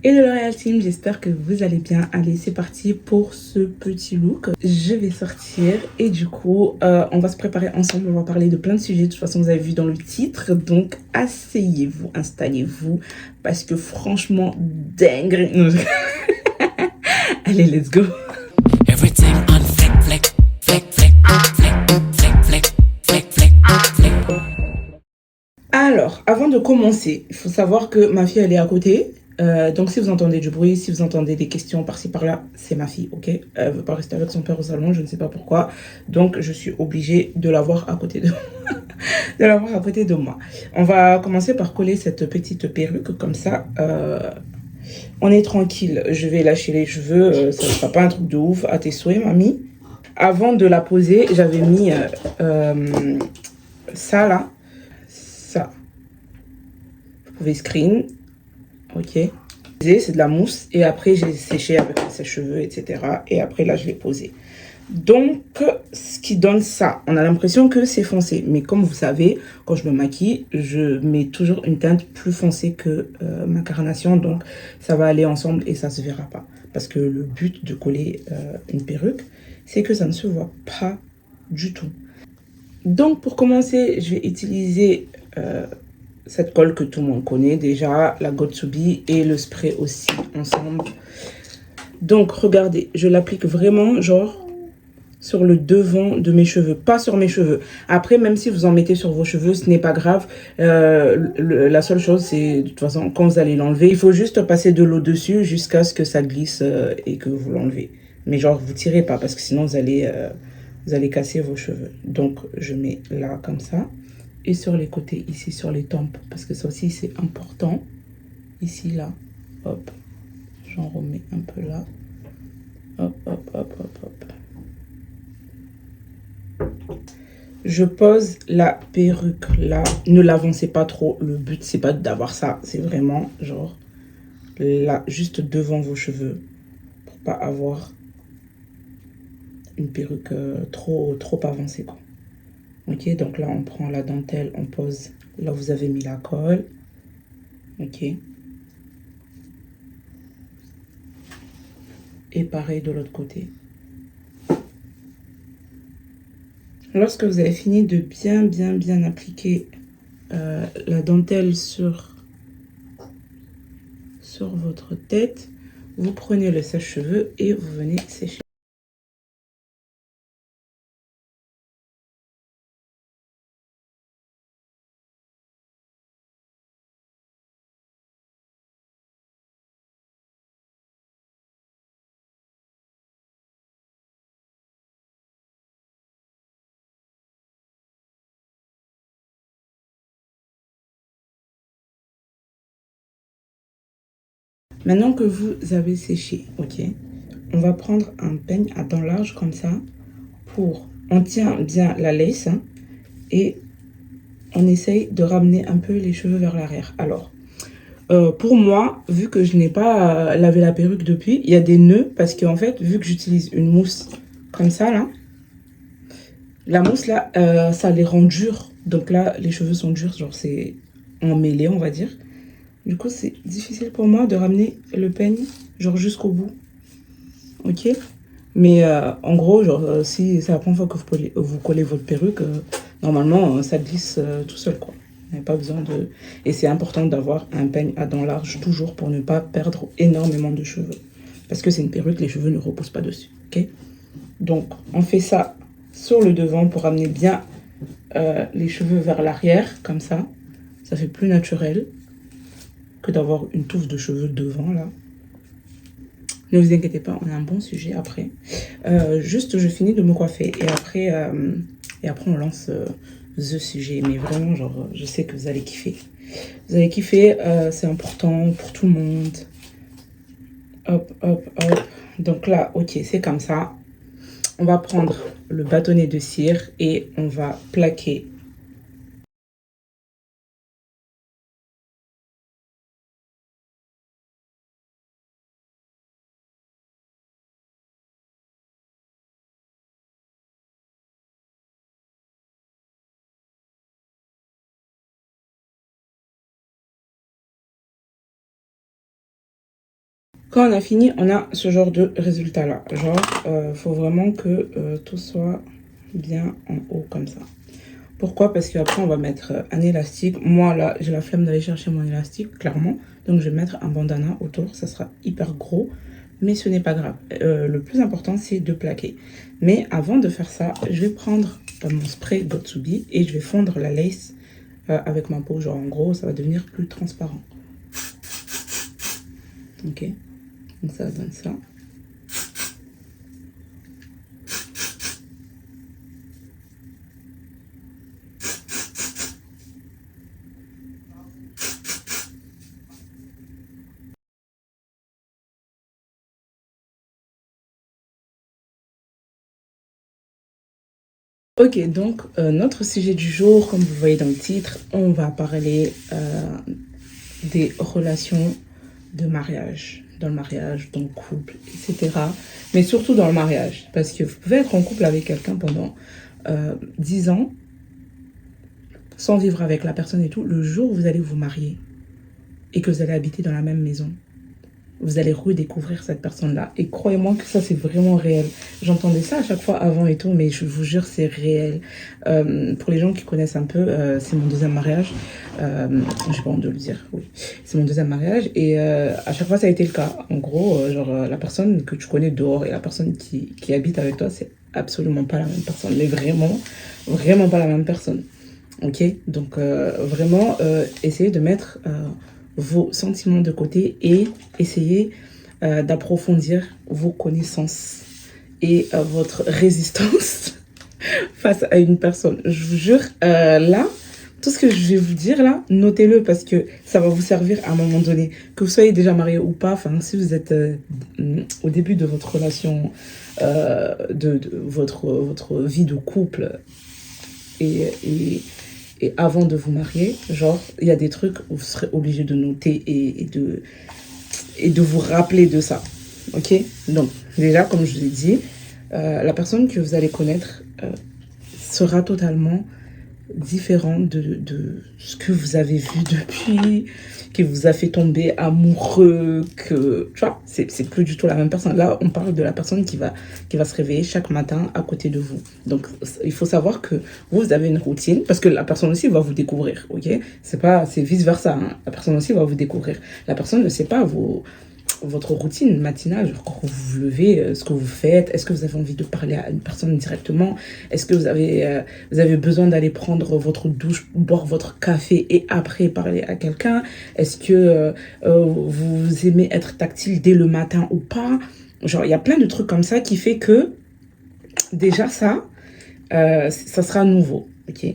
Hello L'Oréal Team, j'espère que vous allez bien. Allez, c'est parti pour ce petit look. Je vais sortir et du coup, on va se préparer ensemble. On va parler de plein de sujets. De toute façon, vous avez vu dans le titre. Donc, asseyez-vous, installez-vous parce que franchement, dingue. Allez, let's go. Everything on fleck, fleck, fleck, fleck, fleck, fleck, fleck, fleck, fleck, fleck. Alors, avant de commencer, il faut savoir que ma fille, elle est à côté. Donc, si vous entendez du bruit, si vous entendez des questions par-ci, par-là, c'est ma fille, ok? Elle veut pas rester avec son père au salon, je ne sais pas pourquoi. Donc, je suis obligée de l'avoir à côté de, de l'avoir à côté de moi. On va commencer par coller cette petite perruque, comme ça. On est tranquille. Je vais lâcher les cheveux. Ça ne sera pas un truc de ouf. À tes souhaits, mamie. Avant de la poser, j'avais mis ça, là. Ça. Vous pouvez screen. Ok. C'est de la mousse et après j'ai séché avec le sèche-cheveux, etc. Et après là je l'ai posé. Donc ce qui donne ça, on a l'impression que c'est foncé. Mais comme vous savez, quand je me maquille, je mets toujours une teinte plus foncée que ma carnation. Donc ça va aller ensemble et ça se verra pas. Parce que le but de coller une perruque, c'est que ça ne se voit pas du tout. Donc pour commencer, je vais utiliser cette colle que tout le monde connaît déjà, la Got2b et le spray aussi ensemble. Donc regardez, je l'applique vraiment genre sur le devant de mes cheveux, pas sur mes cheveux. Après, même si vous en mettez sur vos cheveux, ce n'est pas grave. La seule chose, c'est de toute façon, quand vous allez l'enlever, il faut juste passer de l'eau dessus jusqu'à ce que ça glisse et que vous l'enlevez. Mais genre, vous tirez pas parce que sinon, vous allez casser vos cheveux. Donc, je mets là comme ça. Et sur les côtés, ici, sur les tempes. Parce que ça aussi, c'est important. Ici, là. Hop. J'en remets un peu là. Hop, hop, hop, hop, hop. Je pose la perruque là. Ne l'avancez pas trop. Le but, c'est pas d'avoir ça. C'est vraiment genre là, juste devant vos cheveux. Pour pas avoir une perruque trop avancée, quoi. Ok, donc là, on prend la dentelle, on pose là où vous avez mis la colle. Ok. Et pareil de l'autre côté. Lorsque vous avez fini de bien appliquer la dentelle sur votre tête, vous prenez le sèche-cheveux et vous venez sécher. Maintenant que vous avez séché, ok, on va prendre un peigne à dents larges comme ça pour... On tient bien la lace hein, et on essaye de ramener un peu les cheveux vers l'arrière. Alors, pour moi, vu que je n'ai pas lavé la perruque depuis, il y a des nœuds parce qu'en fait, vu que j'utilise une mousse comme ça là, la mousse là, ça les rend durs. Donc là, les cheveux sont durs, genre c'est emmêlé, on va dire. Du coup, c'est difficile pour moi de ramener le peigne genre jusqu'au bout. Ok, mais en gros, genre, si c'est la première fois que vous collez votre perruque, normalement, ça glisse tout seul, quoi. Vous n'avez pas besoin de... Et c'est important d'avoir un peigne à dents larges, toujours, pour ne pas perdre énormément de cheveux. Parce que c'est une perruque, les cheveux ne reposent pas dessus, ok? Donc, on fait ça sur le devant pour amener bien les cheveux vers l'arrière, comme ça. Ça fait plus naturel que d'avoir une touffe de cheveux devant, là. Ne vous inquiétez pas, on a un bon sujet après. Juste, je finis de me coiffer et après on lance the sujet. Mais vraiment, genre, je sais que vous allez kiffer. Vous allez kiffer, c'est important pour tout le monde. Hop, hop, hop. Donc là, ok, c'est comme ça. On va prendre le bâtonnet de cire et on va plaquer Quand on a fini, on a ce genre de résultat-là. Genre, faut vraiment que tout soit bien en haut comme ça. Pourquoi? Parce qu'après, on va mettre un élastique. Moi, là, j'ai la flemme d'aller chercher mon élastique, clairement. Donc, je vais mettre un bandana autour. Ça sera hyper gros, mais ce n'est pas grave. Le plus important, c'est de plaquer. Mais avant de faire ça, je vais prendre mon spray Got2b et je vais fondre la lace avec ma peau. Genre, en gros, ça va devenir plus transparent. Ok, donc ça donne ça. Ok, donc notre sujet du jour, comme vous voyez dans le titre, on va parler des relations de mariage, dans le mariage, dans le couple, etc. Mais surtout dans le mariage, parce que vous pouvez être en couple avec quelqu'un pendant 10 ans, sans vivre avec la personne et tout. Le jour où vous allez vous marier et que vous allez habiter dans la même maison, vous allez redécouvrir cette personne-là. Et croyez-moi que ça, c'est vraiment réel. J'entendais ça à chaque fois avant et tout, mais je vous jure, c'est réel. Pour les gens qui connaissent un peu, c'est mon deuxième mariage. J'ai pas honte de le dire, oui. C'est mon deuxième mariage. Et à chaque fois, ça a été le cas. En gros, la personne que tu connais dehors et la personne qui habite avec toi, c'est absolument pas la même personne. Mais vraiment, vraiment pas la même personne. Ok? Donc, vraiment, essayez de mettre vos sentiments de côté et essayez d'approfondir vos connaissances et votre résistance face à une personne. Je vous jure, là, tout ce que je vais vous dire là, notez-le parce que ça va vous servir à un moment donné. Que vous soyez déjà marié ou pas, enfin, si vous êtes au début de votre relation, de votre vie de couple et avant de vous marier, genre, il y a des trucs où vous serez obligé de noter et de vous rappeler de ça. Ok? Donc, déjà, comme je vous ai dit, la personne que vous allez connaître sera totalement différent de ce que vous avez vu depuis, qui vous a fait tomber amoureux, que tu vois, c'est plus du tout la même personne. Là, on parle de la personne qui va se réveiller chaque matin à côté de vous. Donc, il faut savoir que vous avez une routine, parce que la personne aussi va vous découvrir, ok? C'est vice versa, hein. La personne aussi va vous découvrir. La personne ne sait pas votre routine matinale, genre quand vous vous levez, ce que vous faites, est-ce que vous avez envie de parler à une personne directement, est-ce que vous avez besoin d'aller prendre votre douche, boire votre café et après parler à quelqu'un, est-ce que vous aimez être tactile dès le matin ou pas, genre il y a plein de trucs comme ça qui fait que déjà ça sera nouveau, ok,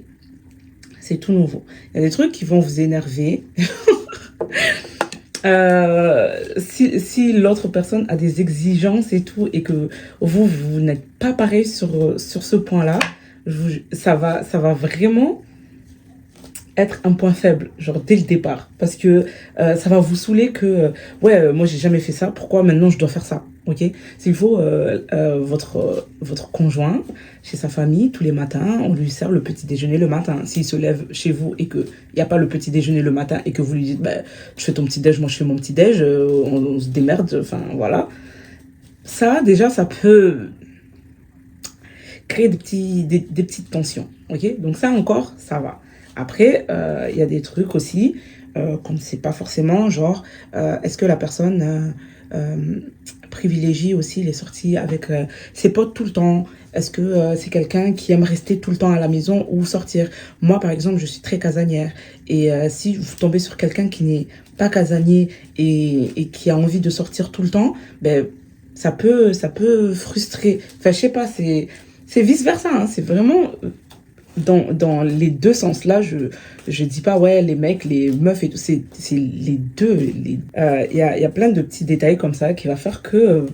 c'est tout nouveau. Il y a des trucs qui vont vous énerver. Si l'autre personne a des exigences et tout, et que vous n'êtes pas pareil sur ce point-là, ça va vraiment être un point faible, genre dès le départ. Parce que ça va vous saouler que, ouais, moi j'ai jamais fait ça, pourquoi maintenant je dois faire ça? Ok? S'il faut, votre conjoint, chez sa famille, tous les matins, on lui sert le petit déjeuner le matin. S'il se lève chez vous et qu'il n'y a pas le petit déjeuner le matin et que vous lui dites, bah, tu fais ton petit déj, moi je fais mon petit déj, on se démerde, enfin voilà. Ça, déjà, ça peut créer des petites tensions. Ok? Donc ça encore, ça va. Après, y a des trucs aussi qu'on ne sait pas forcément, genre, est-ce que la personne privilégie aussi les sorties avec ses potes tout le temps? Est-ce que c'est quelqu'un qui aime rester tout le temps à la maison ou sortir? Moi, par exemple, je suis très casanière. Et si vous tombez sur quelqu'un qui n'est pas casanier et qui a envie de sortir tout le temps, ben, ça peut frustrer. Enfin, je sais pas, c'est vice-versa, hein. C'est vraiment dans les deux sens. Là, je dis pas, ouais, les mecs, les meufs et tout. C'est les deux. Y a plein de petits détails comme ça qui va faire que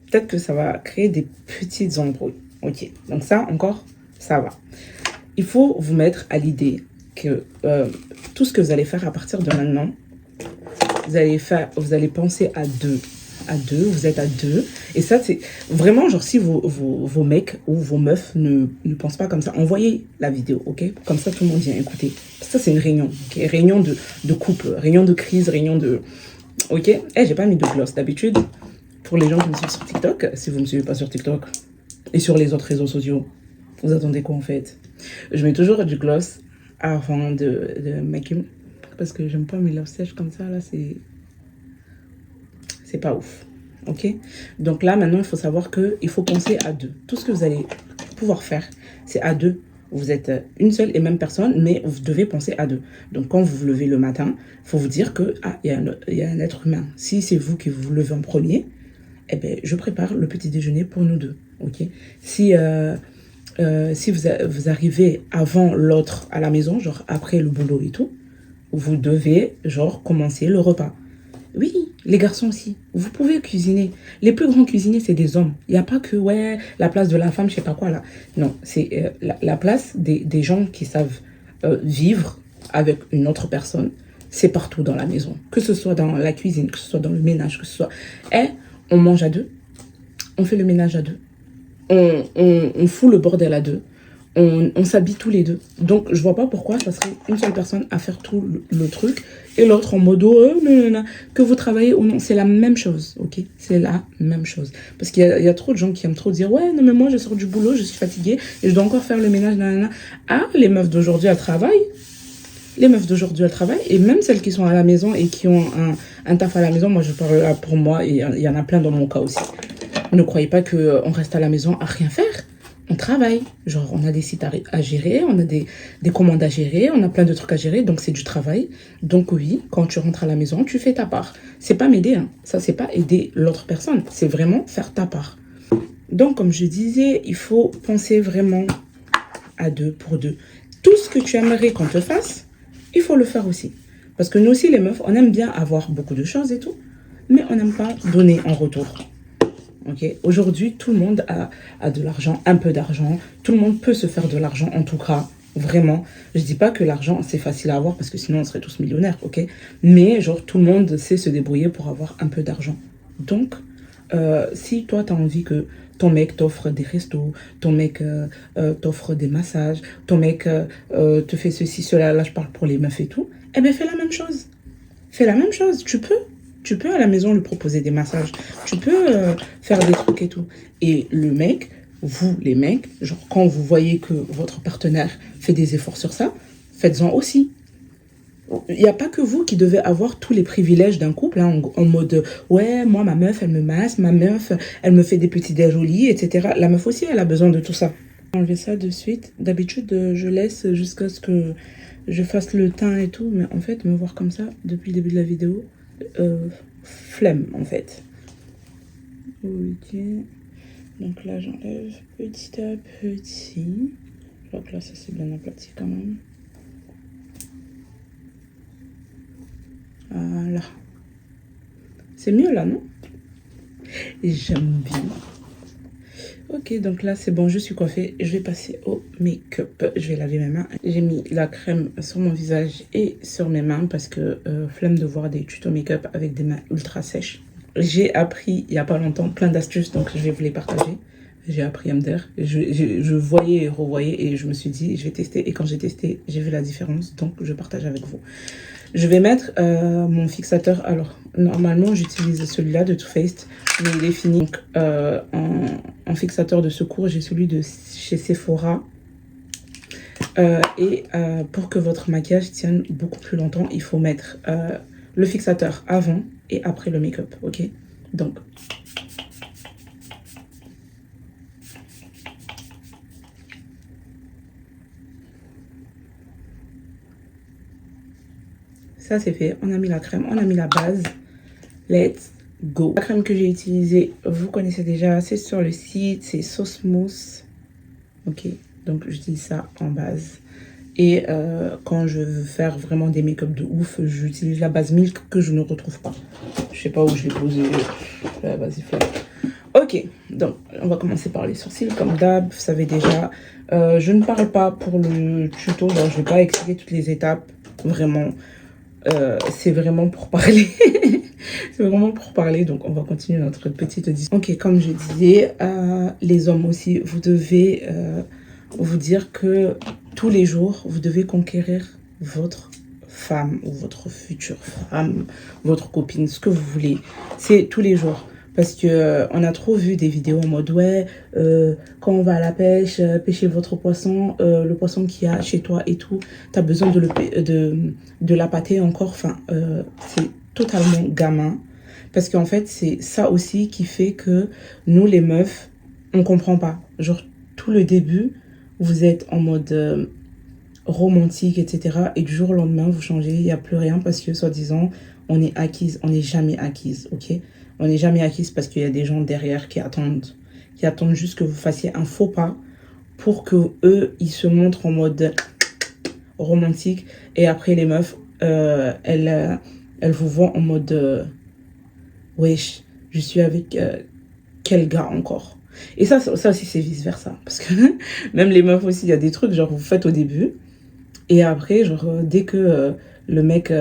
peut-être que ça va créer des petites embrouilles. Ok, donc ça, encore, ça va. Il faut vous mettre à l'idée que tout ce que vous allez faire à partir de maintenant, vous allez penser à deux. Vous êtes à deux. Et ça, c'est vraiment, genre, si vos mecs ou vos meufs ne pensent pas comme ça, envoyez la vidéo, ok? Comme ça, tout le monde vient écouter. Ça, c'est une réunion, ok? Réunion de couple, réunion de crise, réunion Ok, eh, j'ai pas mis de gloss d'habitude. Pour les gens qui me suivent sur TikTok, si vous me suivez pas sur TikTok et sur les autres réseaux sociaux, vous attendez quoi en fait? Je mets toujours du gloss avant de maquiller parce que j'aime pas mes lèvres sèches comme ça. Là, c'est pas ouf. Ok? Donc là, maintenant, il faut savoir qu'il faut penser à deux. Tout ce que vous allez pouvoir faire, c'est à deux. Vous êtes une seule et même personne, mais vous devez penser à deux. Donc, quand vous vous levez le matin, il faut vous dire que, ah, il y a un être humain. Si c'est vous qui vous levez en premier, eh ben, je prépare le petit déjeuner pour nous deux. Ok? Si vous arrivez avant l'autre à la maison, genre après le boulot et tout, vous devez, genre, commencer le repas. Oui, les garçons aussi. Vous pouvez cuisiner. Les plus grands cuisiniers, c'est des hommes. Il n'y a pas que, ouais, la place de la femme, je sais pas quoi, là. Non, c'est la place des gens qui savent vivre avec une autre personne. C'est partout dans la maison. Que ce soit dans la cuisine, que ce soit dans le ménage, que ce soit... Et on mange à deux. On fait le ménage à deux. On fout le bordel à deux. On s'habille tous les deux. Donc, je vois pas pourquoi ça serait une seule personne à faire tout le truc et l'autre en mode non, que vous travaillez ou non. C'est la même chose, ok? C'est la même chose. Parce qu'il y a trop de gens qui aiment trop dire ouais, non, mais moi, je sors du boulot, je suis fatiguée et je dois encore faire le ménage, nanana. Ah, les meufs d'aujourd'hui, elles travaillent. Les meufs d'aujourd'hui, elles travaillent. Et même celles qui sont à la maison et qui ont un taf à la maison, moi, je parle là pour moi et il y en a plein dans mon cas aussi. Ne croyez pas qu'on reste à la maison à rien faire. On travaille. Genre, on a des sites à gérer, on a des commandes à gérer, on a plein de trucs à gérer, donc c'est du travail. Donc oui, quand tu rentres à la maison, tu fais ta part. C'est pas m'aider, hein. Ça, c'est pas aider l'autre personne. C'est vraiment faire ta part. Donc, comme je disais, il faut penser vraiment à deux pour deux. Tout ce que tu aimerais qu'on te fasse, il faut le faire aussi. Parce que nous aussi, les meufs, on aime bien avoir beaucoup de choses et tout, mais on n'aime pas donner en retour. Okay. Aujourd'hui, tout le monde a de l'argent, un peu d'argent. Tout le monde peut se faire de l'argent, en tout cas, vraiment. Je dis pas que l'argent, c'est facile à avoir, parce que sinon, on serait tous millionnaires, ok? Mais, genre, tout le monde sait se débrouiller pour avoir un peu d'argent. Donc, si toi, tu as envie que ton mec t'offre des restos, ton mec t'offre des massages, ton mec te fait ceci, cela, là, je parle pour les meufs et tout, eh bien, fais la même chose. Fais la même chose, tu peux. Tu peux à la maison lui proposer des massages. Tu peux faire des trucs et tout. Et le mec, vous les mecs, genre quand vous voyez que votre partenaire fait des efforts sur ça, faites-en aussi. Il n'y a pas que vous qui devez avoir tous les privilèges d'un couple, hein, en mode ouais, moi ma meuf elle me masse, ma meuf elle me fait des petits déj au lit, etc. La meuf aussi elle a besoin de tout ça. Enlever ça de suite. D'habitude je laisse jusqu'à ce que je fasse le teint et tout, mais en fait me voir comme ça depuis le début de la vidéo, flemme en fait. Ok, donc là j'enlève petit à petit. Je crois que là ça c'est bien aplati quand même. Voilà, c'est mieux là, non? Et j'aime bien. Ok, donc là c'est bon, je suis coiffée. Je vais passer au make-up. Je vais laver mes mains. J'ai mis la crème sur mon visage et sur mes mains parce que flemme de voir des tutos make-up avec des mains ultra sèches. J'ai appris il n'y a pas longtemps plein d'astuces, donc je vais vous les partager. J'ai appris à me dire. Je voyais et revoyais et je me suis dit, je vais tester. Et quand j'ai testé, j'ai vu la différence, donc je partage avec vous. Je vais mettre mon fixateur. Alors, normalement, j'utilise celui-là de Too Faced, mais il est fini. Donc, en fixateur de secours, j'ai celui de chez Sephora. Pour que votre maquillage tienne beaucoup plus longtemps, il faut mettre le fixateur avant et après le make-up, ok? Donc, ça c'est fait. On a mis la crème, on a mis la base. Let's go. La crème que j'ai utilisée, vous connaissez déjà, c'est sur le site, c'est Sauce Mousse. Ok, donc j'utilise ça en base. Et quand je veux faire vraiment des make-up de ouf, j'utilise la base Milk que je ne retrouve pas. Je sais pas où je l'ai posée. Vas-y, fais. Ok, donc on va commencer par les sourcils comme d'hab. Vous savez déjà, je ne parle pas pour le tuto, donc je vais pas expliquer toutes les étapes. Vraiment, c'est vraiment pour parler. C'est vraiment pour parler, donc on va continuer notre petite discussion. Ok, comme je disais, les hommes aussi, vous devez vous dire que tous les jours, vous devez conquérir votre femme ou votre future femme, votre copine, ce que vous voulez. C'est tous les jours. Parce que on a trop vu des vidéos en mode ouais, quand on va à la pêche, pêcher votre poisson, le poisson qu'il y a chez toi et tout, t'as besoin de l'appâter encore. Enfin, c'est totalement gamin. Parce qu'en fait, c'est ça aussi qui fait que nous, les meufs, on comprend pas. Genre, tout le début, vous êtes en mode romantique, etc. Et du jour au lendemain, vous changez, il n'y a plus rien parce que, soi-disant, on est acquise. On n'est jamais acquise, ok? On n'est jamais acquise parce qu'il y a des gens derrière qui attendent juste que vous fassiez un faux pas pour que eux, ils se montrent en mode romantique. Et après, les meufs, elles vous voient en mode wesh, je suis avec quel gars encore? Et ça aussi, c'est vice-versa. Parce que même les meufs aussi, il y a des trucs, genre, vous faites au début. Et après, genre, dès que le mec,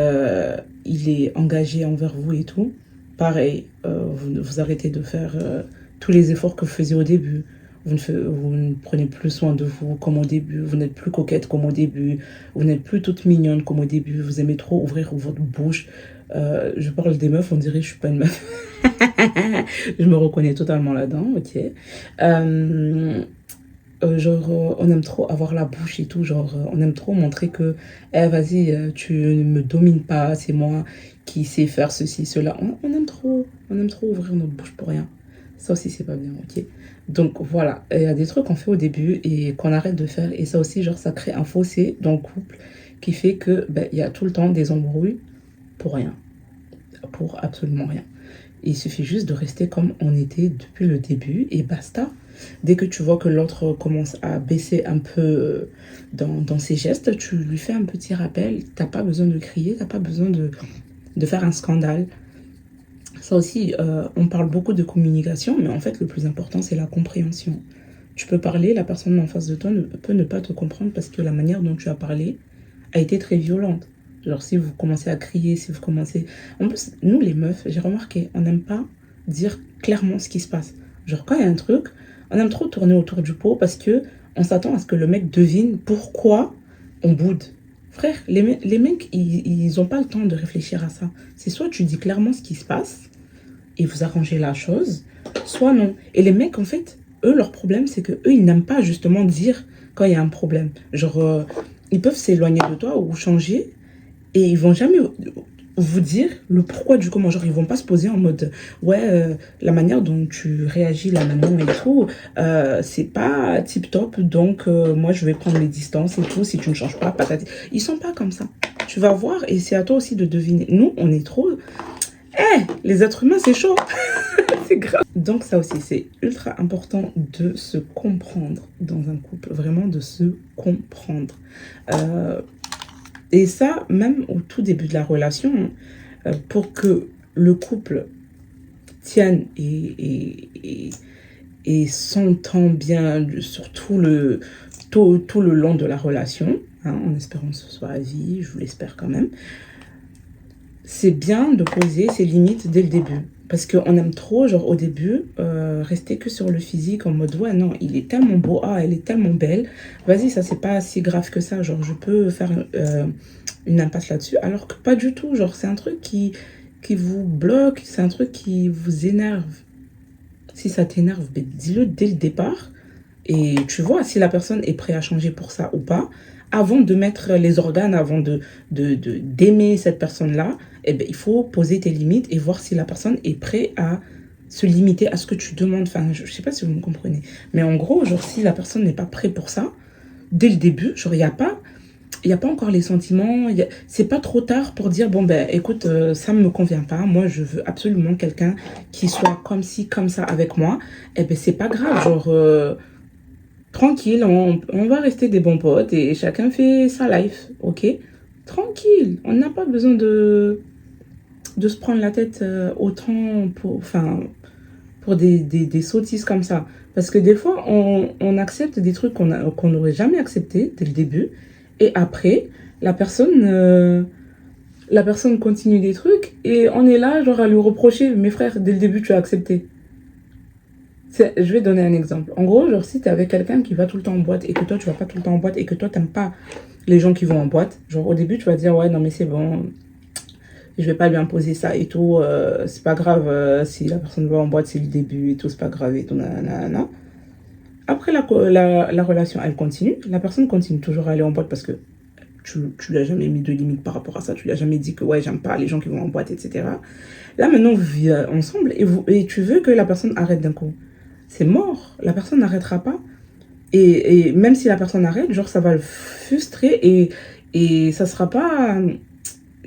il est engagé envers vous et tout, pareil, vous arrêtez de faire tous les efforts que vous faisiez au début. Vous ne prenez plus soin de vous comme au début. Vous n'êtes plus coquette comme au début. Vous n'êtes plus toute mignonne comme au début. Vous aimez trop ouvrir votre bouche. Je parle des meufs, on dirait que je suis pas une meuf. Je me reconnais totalement là-dedans, ok. Genre, on aime trop avoir la bouche et tout. Genre, on aime trop montrer que, eh, vas-y, tu ne me domines pas, c'est moi qui sais faire ceci, cela. On aime trop ouvrir notre bouche pour rien. Ça aussi, c'est pas bien, ok. Donc, voilà, il y a des trucs qu'on fait au début et qu'on arrête de faire. Et ça aussi, genre, ça crée un fossé dans le couple qui fait que, ben, il y a tout le temps des embrouilles pour rien. Pour absolument rien. Il suffit juste de rester comme on était depuis le début et basta. Dès que tu vois que l'autre commence à baisser un peu dans ses gestes, tu lui fais un petit rappel. T'as pas besoin de crier, t'as pas besoin de faire un scandale. Ça aussi, on parle beaucoup de communication, mais en fait, le plus important, c'est la compréhension. Tu peux parler, la personne en face de toi peut ne pas te comprendre parce que la manière dont tu as parlé a été très violente. Genre, si vous commencez à crier, si vous commencez... En plus, nous, les meufs, j'ai remarqué, on n'aime pas dire clairement ce qui se passe. Genre, quand il y a un truc, on aime trop tourner autour du pot parce que on s'attend à ce que le mec devine pourquoi on boude. Frère, les mecs, ils ont pas le temps de réfléchir à ça. C'est soit tu dis clairement ce qui se passe et vous arrangez la chose, soit non. Et les mecs, en fait, eux, leur problème, c'est que eux, ils n'aiment pas justement dire quand il y a un problème. Genre, ils peuvent s'éloigner de toi ou changer et ils vont jamais vous dire le pourquoi du comment. Genre, ils vont pas se poser en mode, ouais, la manière dont tu réagis là maintenant et tout, c'est pas tip top, donc moi, je vais prendre les distances et tout, si tu ne changes pas, patati. Ils sont pas comme ça. Tu vas voir et c'est à toi aussi de deviner. Nous, on est trop... les êtres humains, c'est chaud. C'est grave. Donc ça aussi, c'est ultra important de se comprendre dans un couple. Vraiment de se comprendre. Et ça, même au tout début de la relation, pour que le couple tienne et s'entend bien sur tout le long de la relation, hein, en espérant que ce soit à vie, je vous l'espère quand même, c'est bien de poser ses limites dès le début. Parce qu'on aime trop, genre au début, rester que sur le physique en mode ouais, non, il est tellement beau, ah, elle est tellement belle. Vas-y, ça, c'est pas si grave que ça. Genre, je peux faire une impasse là-dessus. Alors que pas du tout. Genre, c'est un truc qui vous bloque, c'est un truc qui vous énerve. Si ça t'énerve, ben, dis-le dès le départ. Et tu vois si la personne est prête à changer pour ça ou pas. Avant de mettre les organes, avant d'aimer cette personne-là, eh ben, il faut poser tes limites et voir si la personne est prête à se limiter à ce que tu demandes. Enfin, je ne sais pas si vous me comprenez. Mais en gros, genre, si la personne n'est pas prête pour ça, dès le début, genre, il n'y a pas encore les sentiments. C'est pas trop tard pour dire, bon, ben, écoute, ça ne me convient pas. Moi, je veux absolument quelqu'un qui soit comme ci, comme ça avec moi. Eh ben, c'est pas grave. Genre... tranquille, on va rester des bons potes et chacun fait sa life, ok? Tranquille, on n'a pas besoin de se prendre la tête autant pour des sottises comme ça. Parce que des fois, on accepte des trucs qu'on n'aurait jamais accepté dès le début. Et après, la personne continue des trucs et on est là, genre à lui reprocher, mes frères, dès le début, tu as accepté. Je vais donner un exemple. En gros, genre, si t'es avec quelqu'un qui va tout le temps en boîte et que toi, tu vas pas tout le temps en boîte et que toi, t'aimes pas les gens qui vont en boîte, genre, au début, tu vas dire, ouais, non, mais c'est bon, je vais pas lui imposer ça et tout, c'est pas grave si la personne va en boîte, c'est le début et tout, c'est pas grave et tout, nanana. Après, la relation, elle continue. La personne continue toujours à aller en boîte parce que tu lui as jamais mis de limite par rapport à ça. Tu lui as jamais dit que, ouais, j'aime pas les gens qui vont en boîte, etc. Là, maintenant, vous vivez ensemble et tu veux que la personne arrête d'un coup. C'est mort. La personne n'arrêtera pas. Et même si la personne arrête, genre, ça va le frustrer et ça sera pas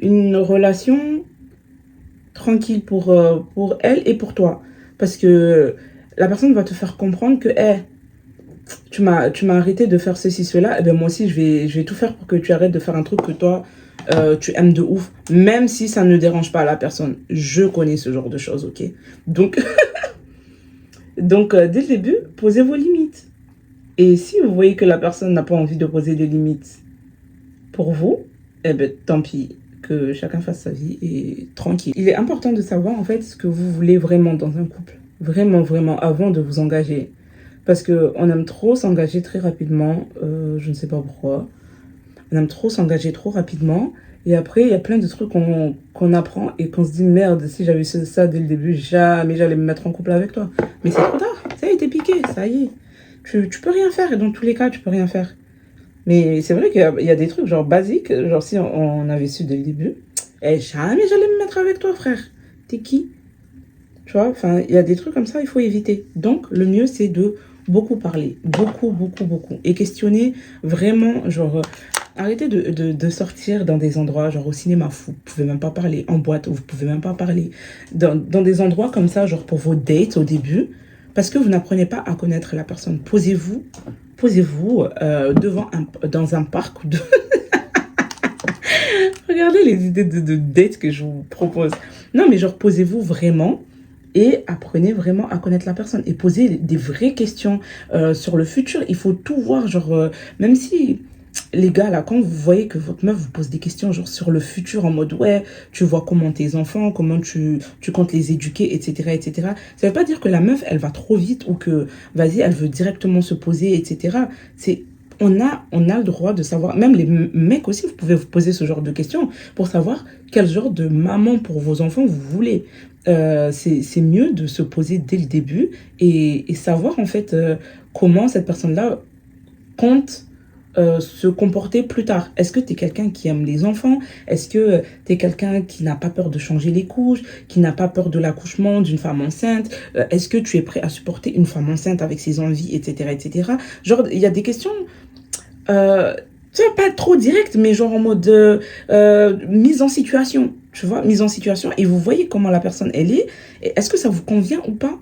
une relation tranquille pour elle et pour toi. Parce que la personne va te faire comprendre que, hey, tu m'as arrêté de faire ceci, cela, et bien moi aussi, je vais tout faire pour que tu arrêtes de faire un truc que toi, tu aimes de ouf, même si ça ne dérange pas la personne. Je connais ce genre de choses, ok? Donc, dès le début, posez vos limites. Et si vous voyez que la personne n'a pas envie de poser des limites pour vous, eh ben tant pis, que chacun fasse sa vie et tranquille. Il est important de savoir en fait ce que vous voulez vraiment dans un couple. Vraiment, vraiment, avant de vous engager. Parce qu'on aime trop s'engager très rapidement, je ne sais pas pourquoi. On aime trop s'engager trop rapidement. Et après, il y a plein de trucs qu'on apprend et qu'on se dit merde, si j'avais su ça dès le début, jamais j'allais me mettre en couple avec toi. Mais c'est trop tard, ça y est, t'es piqué, ça y est. Tu peux rien faire et dans tous les cas, tu peux rien faire. Mais c'est vrai qu'il y a des trucs genre basiques, genre si on avait su dès le début, et jamais j'allais me mettre avec toi, frère. T'es qui? Tu vois, enfin, il y a des trucs comme ça, il faut éviter. Donc, le mieux, c'est de beaucoup parler. Beaucoup, beaucoup, beaucoup. Et questionner vraiment, genre, arrêtez de sortir dans des endroits, genre au cinéma, vous pouvez même pas parler. En boîte, vous pouvez même pas parler. Dans des endroits comme ça, genre pour vos dates au début, parce que vous n'apprenez pas à connaître la personne. Posez-vous dans un parc. Regardez les idées de date que je vous propose. Non, mais genre, posez-vous vraiment et apprenez vraiment à connaître la personne et posez des vraies questions sur le futur. Il faut tout voir, genre, même si les gars, là, quand vous voyez que votre meuf vous pose des questions genre sur le futur en mode, ouais, tu vois comment tes enfants, comment tu comptes les éduquer, etc., etc. Ça veut pas dire que la meuf, elle va trop vite ou que, vas-y, elle veut directement se poser, etc. C'est on a le droit de savoir, même les mecs aussi, vous pouvez vous poser ce genre de questions pour savoir quel genre de maman pour vos enfants vous voulez. C'est mieux de se poser dès le début et savoir en fait comment cette personne-là compte se comporter plus tard. Est-ce que tu es quelqu'un qui aime les enfants? Est-ce que tu es quelqu'un qui n'a pas peur de changer les couches, qui n'a pas peur de l'accouchement d'une femme enceinte? Est-ce que tu es prêt à supporter une femme enceinte avec ses envies, etc., etc. Genre, il y a des questions euh, tu vois, pas trop direct, mais genre en mode mise en situation, tu vois, mise en situation, et vous voyez comment la personne, elle est, et est-ce que ça vous convient ou pas?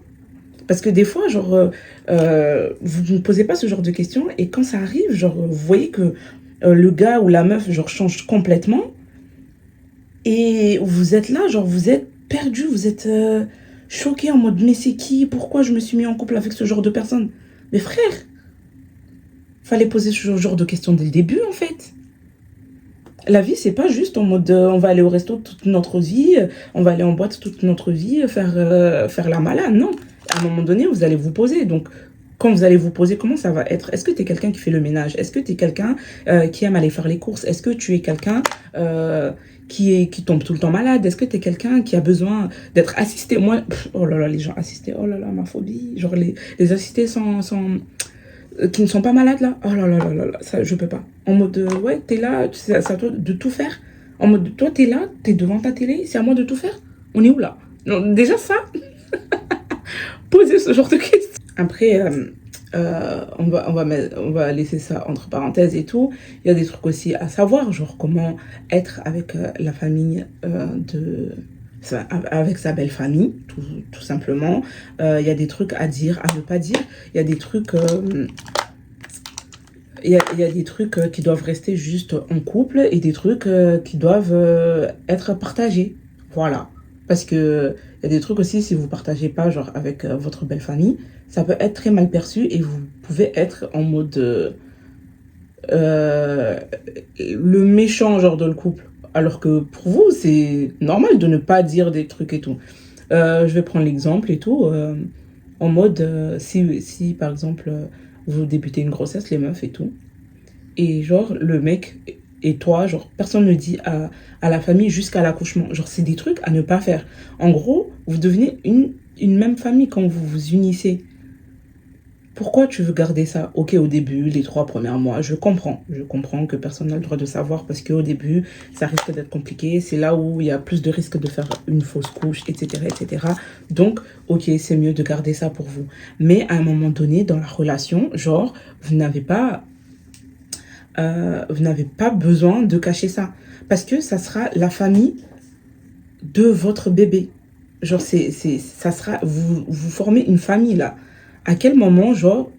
Parce que des fois, genre, vous ne posez pas ce genre de questions, et quand ça arrive, genre, vous voyez que le gars ou la meuf, genre, change complètement, et vous êtes là, genre, vous êtes perdu, vous êtes choqué en mode, mais c'est qui? Pourquoi je me suis mis en couple avec ce genre de personne? Mais frère, fallait poser ce genre de questions dès le début, en fait. La vie, c'est pas juste en mode on va aller au resto toute notre vie, on va aller en boîte toute notre vie, faire la malade. Non. À un moment donné, vous allez vous poser. Donc, quand vous allez vous poser, comment ça va être? Est-ce que tu es quelqu'un qui fait le ménage? Est-ce que tu es quelqu'un qui aime aller faire les courses? Est-ce que tu es quelqu'un qui tombe tout le temps malade? Est-ce que tu es quelqu'un qui a besoin d'être assisté? Moi, oh là là, les gens assistés, oh là là, ma phobie. Genre, les assistés qui ne sont pas malades là, oh là là là là, ça je peux pas. En mode ouais, t'es là, c'est à toi de tout faire. En mode toi t'es là, t'es devant ta télé, c'est à moi de tout faire. On est où là? Non, déjà ça, poser ce genre de questions. Après, on va laisser ça entre parenthèses et tout. Il y a des trucs aussi à savoir, genre comment être avec la famille avec sa belle famille, tout simplement. Il y a des trucs à dire, à ne pas dire. Il y a des trucs il y a des trucs qui doivent rester juste en couple et des trucs qui doivent être partagés. Voilà. Parce que il y a des trucs aussi, si vous partagez pas, genre avec votre belle famille, ça peut être très mal perçu et vous pouvez être en mode euh, le méchant genre de le couple. Alors que pour vous, c'est normal de ne pas dire des trucs et tout. Je vais prendre l'exemple et tout. En mode, si par exemple, vous débutez une grossesse, les meufs et tout, et genre, le mec et toi, genre, personne ne dit à la famille jusqu'à l'accouchement. Genre, c'est des trucs à ne pas faire. En gros, vous devenez une même famille quand vous vous unissez. Pourquoi tu veux garder ça? Ok, au début, les 3 premiers mois, je comprends. Je comprends que personne n'a le droit de savoir parce qu'au début, ça risque d'être compliqué. C'est là où il y a plus de risques de faire une fausse couche, etc., etc. Donc, ok, c'est mieux de garder ça pour vous. Mais à un moment donné, dans la relation, genre, vous n'avez pas besoin de cacher ça. Parce que ça sera la famille de votre bébé. Genre, ça sera, vous formez une famille là. À quel moment, genre,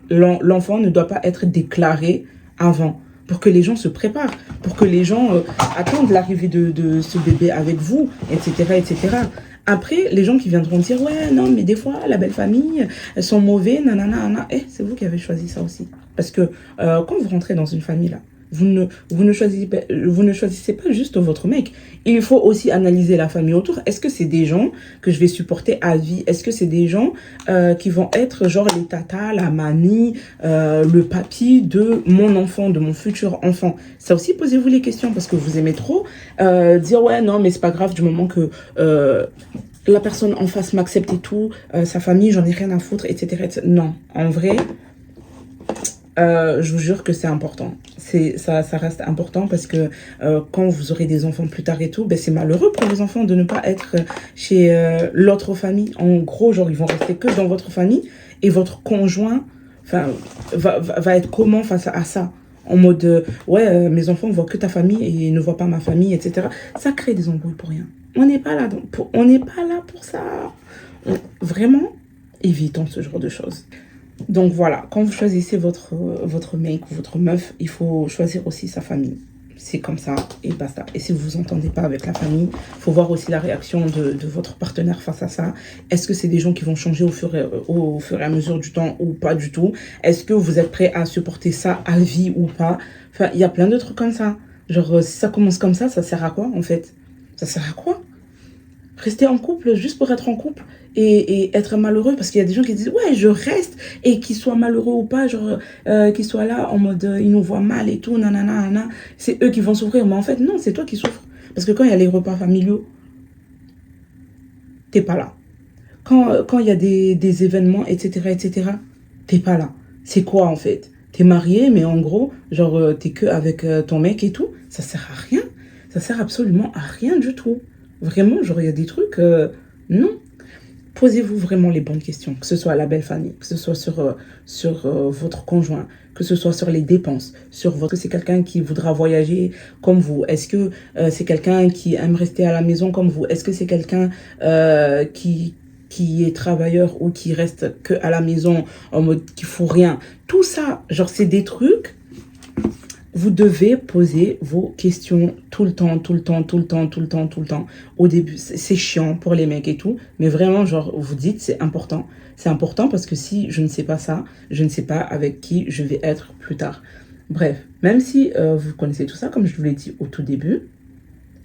l'enfant ne doit pas être déclaré avant pour que les gens se préparent, pour que les gens attendent l'arrivée de ce bébé avec vous, etc., etc. Après, les gens qui viendront dire, ouais, non, mais des fois, la belle famille, elles sont mauvais, nanana, nanana. Eh, c'est vous qui avez choisi ça aussi. Parce que quand vous rentrez dans une famille là, vous ne choisissez pas juste votre mec. Il faut aussi analyser la famille autour. Est-ce que c'est des gens que je vais supporter à vie? Est-ce que c'est des gens qui vont être genre les tatas, la mamie, le papy de mon enfant, de mon futur enfant? Ça aussi, posez-vous les questions parce que vous aimez trop dire ouais, non, mais c'est pas grave du moment que la personne en face m'accepte et tout, sa famille, j'en ai rien à foutre, etc., etc. Non, en vrai, je vous jure que c'est important. Ça reste important parce que quand vous aurez des enfants plus tard et tout, ben c'est malheureux pour les enfants de ne pas être chez l'autre famille. En gros, genre, ils vont rester que dans votre famille et votre conjoint va être comment face à ça? En mode, ouais, mes enfants voient que ta famille et ne voient pas ma famille, etc. Ça crée des embrouilles pour rien. On n'est pas là, on n'est pas là pour ça. Vraiment, évitons ce genre de choses. Donc voilà, quand vous choisissez votre mec ou votre meuf, il faut choisir aussi sa famille. C'est comme ça et basta. Et si vous vous entendez pas avec la famille, il faut voir aussi la réaction de votre partenaire face à ça. Est-ce que c'est des gens qui vont changer au fur et à mesure du temps ou pas du tout? Est-ce que vous êtes prêt à supporter ça à vie ou pas? Enfin, il y a plein de trucs comme ça. Genre, si ça commence comme ça sert à quoi en fait? Ça sert à quoi? Rester en couple juste pour être en couple et être malheureux parce qu'il y a des gens qui disent ouais je reste et qu'ils soient malheureux ou pas genre qu'ils soient là en mode ils nous voient mal et tout nanana nanana c'est eux qui vont souffrir mais en fait non c'est toi qui souffres parce que quand il y a les repas familiaux t'es pas là quand il y a des événements etc t'es pas là c'est quoi en fait t'es marié mais en gros genre t'es que avec ton mec et tout ça sert à rien ça sert absolument à rien du tout vraiment genre il y a des trucs non. Posez-vous vraiment les bonnes questions, que ce soit à la belle famille, que ce soit sur votre conjoint, que ce soit sur les dépenses, sur votre... Est-ce que c'est quelqu'un qui voudra voyager comme vous? Est-ce que c'est quelqu'un qui aime rester à la maison comme vous? Est-ce que c'est quelqu'un qui est travailleur ou qui reste que à la maison en mode qui fout rien? Tout ça, genre c'est des trucs vous devez poser vos questions tout le temps, tout le temps, tout le temps, tout le temps, tout le temps. Au début, c'est chiant pour les mecs et tout, mais vraiment, genre, vous dites, c'est important. C'est important parce que si je ne sais pas ça, je ne sais pas avec qui je vais être plus tard. Bref, même si vous connaissez tout ça, comme je vous l'ai dit au tout début,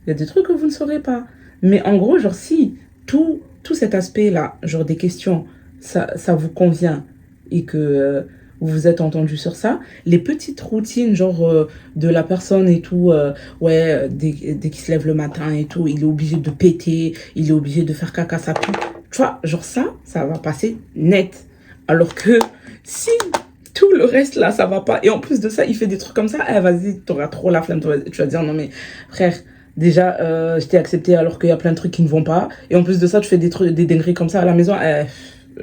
il y a des trucs que vous ne saurez pas. Mais en gros, genre, si tout cet aspect-là, genre des questions, ça vous convient et que vous vous êtes entendu sur ça, les petites routines, genre de la personne et tout, ouais, dès qu'il se lève le matin et tout, il est obligé de péter, il est obligé de faire caca, ça pue. Tu vois, genre ça va passer net. Alors que si tout le reste là, ça va pas, et en plus de ça, il fait des trucs comme ça, eh, vas-y, t'auras trop la flemme, tu vas dire, non mais frère, déjà, je t'ai accepté alors qu'il y a plein de trucs qui ne vont pas. Et en plus de ça, tu fais des trucs, des dingueries comme ça à la maison.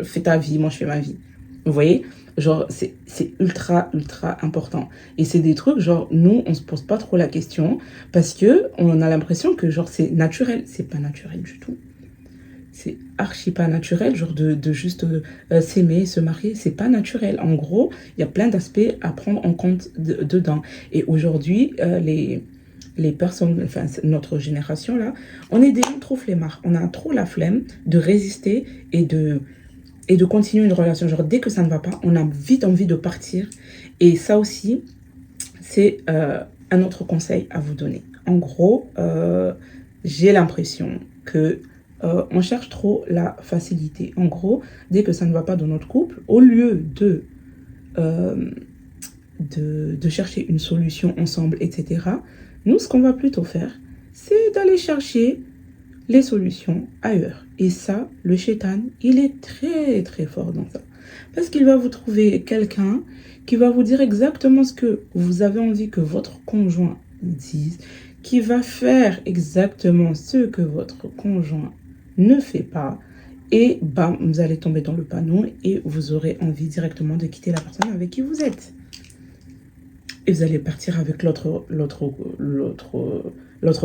Fais ta vie, moi je fais ma vie. Vous voyez? Genre, c'est ultra, ultra important. Et c'est des trucs, genre, nous, on se pose pas trop la question parce que on a l'impression que, genre, c'est naturel. C'est pas naturel du tout. C'est archi pas naturel, genre, de juste s'aimer, se marier. C'est pas naturel. En gros, il y a plein d'aspects à prendre en compte dedans. Et aujourd'hui, les personnes, enfin notre génération là, on est des gens trop flemmards. On a trop la flemme de résister et de continuer une relation. Genre dès que ça ne va pas, on a vite envie de partir. Et ça aussi, c'est un autre conseil à vous donner. En gros, j'ai l'impression que on cherche trop la facilité. En gros, dès que ça ne va pas dans notre couple, au lieu euh, de chercher une solution ensemble, etc., nous, ce qu'on va plutôt faire, c'est d'aller chercher les solutions ailleurs. Et ça, le shaitan, il est très très fort dans ça. Parce qu'il va vous trouver quelqu'un qui va vous dire exactement ce que vous avez envie que votre conjoint dise, qui va faire exactement ce que votre conjoint ne fait pas. Et bam, vous allez tomber dans le panneau et vous aurez envie directement de quitter la personne avec qui vous êtes. Et vous allez partir avec l'autre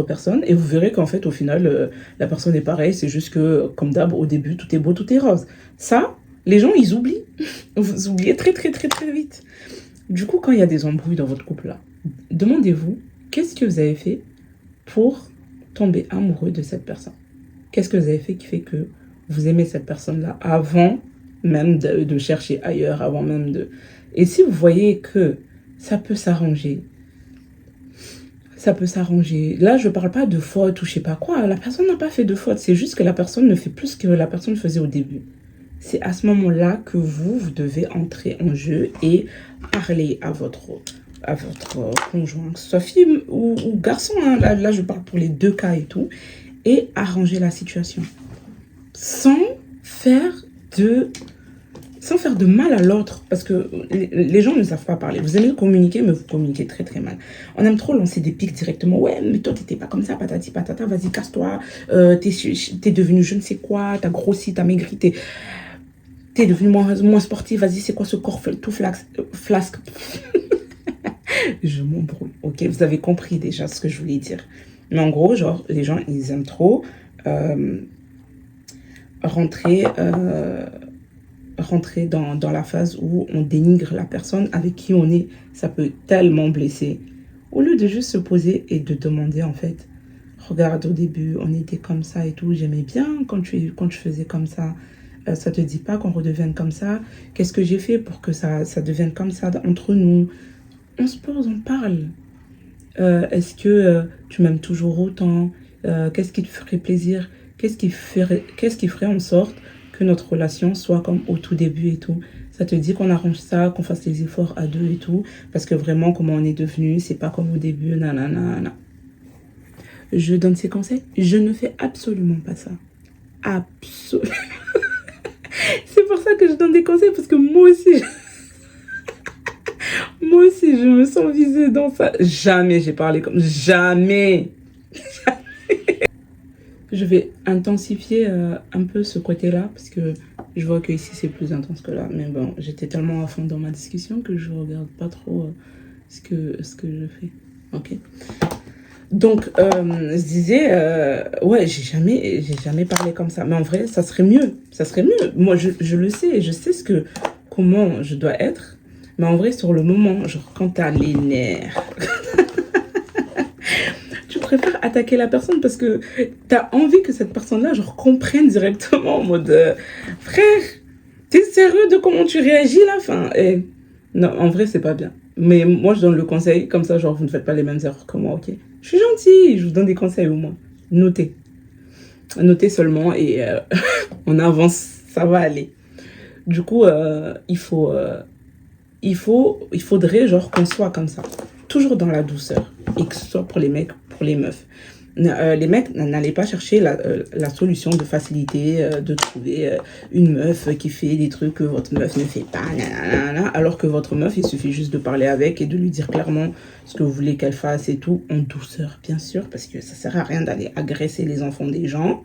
personne et vous verrez qu'en fait, au final, la personne est pareille. C'est juste que, comme d'hab, au début, tout est beau, tout est rose. Ça, les gens, ils oublient. Vous oubliez très, très, très, très vite. Du coup, quand il y a des embrouilles dans votre couple-là, demandez-vous, qu'est-ce que vous avez fait pour tomber amoureux de cette personne? Qu'est-ce que vous avez fait qui fait que vous aimez cette personne-là avant même de chercher ailleurs, avant même de... Et si vous voyez que ça peut s'arranger, ça peut s'arranger. Là, je ne parle pas de faute ou je sais pas quoi. La personne n'a pas fait de faute. C'est juste que la personne ne fait plus ce que la personne faisait au début. C'est à ce moment-là que vous devez entrer en jeu et parler à votre conjoint, que ce soit fille ou garçon. Hein. Là, je parle pour les deux cas et tout. Et arranger la situation. Sans faire de mal à l'autre, parce que les gens ne savent pas parler. Vous aimez communiquer, mais vous communiquez très très mal. On aime trop lancer des pics directement. Ouais, mais toi, t'étais pas comme ça, patati patata, vas-y, casse-toi. T'es devenu je ne sais quoi, t'as grossi, t'as maigri, t'es devenu moins sportif, vas-y, c'est quoi ce corps tout flasque. Je m'embrouille, ok? Vous avez compris déjà ce que je voulais dire. Mais en gros, genre, les gens, ils aiment trop rentrer dans la phase où on dénigre la personne avec qui on est. Ça peut tellement blesser. Au lieu de juste se poser et de demander, en fait, regarde, au début, on était comme ça et tout. J'aimais bien quand tu faisais comme ça. Ça te dit pas qu'on redevienne comme ça? Qu'est-ce que j'ai fait pour que ça devienne comme ça entre nous? On se pose, on parle. Est-ce que tu m'aimes toujours autant? Qu'est-ce qui te ferait plaisir? Qu'est-ce qui ferait en sorte que notre relation soit comme au tout début et tout? Ça te dit qu'on arrange ça, qu'on fasse les efforts à deux et tout? Parce que vraiment, comment on est devenu, c'est pas comme au début, nanana. Je donne ces conseils? Je ne fais absolument pas ça. Absolument. C'est pour ça que je donne des conseils, parce que moi aussi... Moi aussi, je me sens visée dans ça. Jamais j'ai parlé comme... Jamais. Je vais intensifier un peu ce côté-là, parce que je vois que ici c'est plus intense que là. Mais bon, j'étais tellement à fond dans ma discussion que je regarde pas trop ce que je fais. Ok. Donc, je disais, ouais, j'ai jamais parlé comme ça. Mais en vrai, ça serait mieux. Ça serait mieux. Moi, je le sais. Je sais comment je dois être. Mais en vrai, sur le moment, genre, quand t'as les nerfs, tu préfères attaquer la personne parce que t'as envie que cette personne-là, genre, comprenne directement en mode, frère, t'es sérieux de comment tu réagis là? Enfin, non, en vrai, c'est pas bien. Mais moi, je donne le conseil, comme ça, genre, vous ne faites pas les mêmes erreurs que moi, ok? Je suis gentille, je vous donne des conseils au moins. Notez. Notez seulement et on avance, ça va aller. Du coup, il faudrait genre qu'on soit comme ça, toujours dans la douceur, et que ce soit pour les mecs, pour les meufs. Les mecs, n'allez pas chercher la solution de facilité, de trouver une meuf qui fait des trucs que votre meuf ne fait pas, nanana, alors que votre meuf, il suffit juste de parler avec et de lui dire clairement ce que vous voulez qu'elle fasse et tout, en douceur, bien sûr, parce que ça sert à rien d'aller agresser les enfants des gens.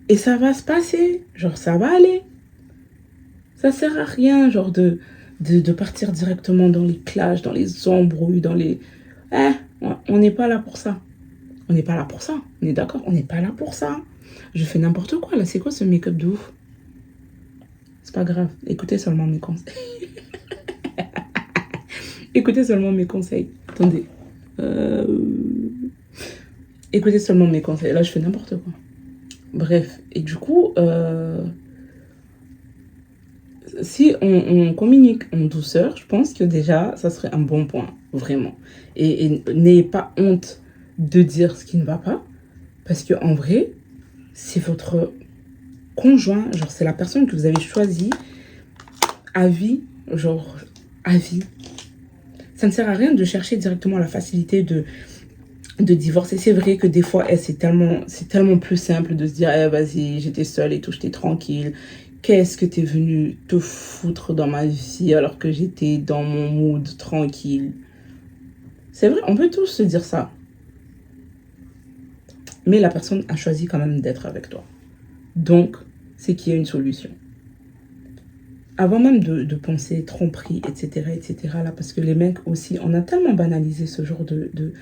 Et ça va se passer, genre ça va aller. Ça sert à rien, genre de partir directement dans les clashs, dans les embrouilles, dans les... on n'est pas là pour ça. On n'est pas là pour ça. On est d'accord? On n'est pas là pour ça. Je fais n'importe quoi, là. C'est quoi ce make-up de ouf? C'est pas grave. Écoutez seulement mes conseils. Écoutez seulement mes conseils. Attendez. Écoutez seulement mes conseils. Là, je fais n'importe quoi. Bref. Et du coup... si on communique en douceur, je pense que déjà, ça serait un bon point, vraiment. Et n'ayez pas honte de dire ce qui ne va pas. Parce que en vrai, c'est votre conjoint, genre c'est la personne que vous avez choisie à vie, genre à vie. Ça ne sert à rien de chercher directement la facilité de divorcer. C'est vrai que des fois, c'est tellement plus simple de se dire, eh, vas-y, j'étais seule et tout, j'étais tranquille. Qu'est-ce que t'es venu te foutre dans ma vie alors que j'étais dans mon mood tranquille? C'est vrai, on peut tous se dire ça. Mais la personne a choisi quand même d'être avec toi. Donc, c'est qu'il y a une solution. Avant même de penser tromperie, etc., là, parce que les mecs aussi, on a tellement banalisé ce genre de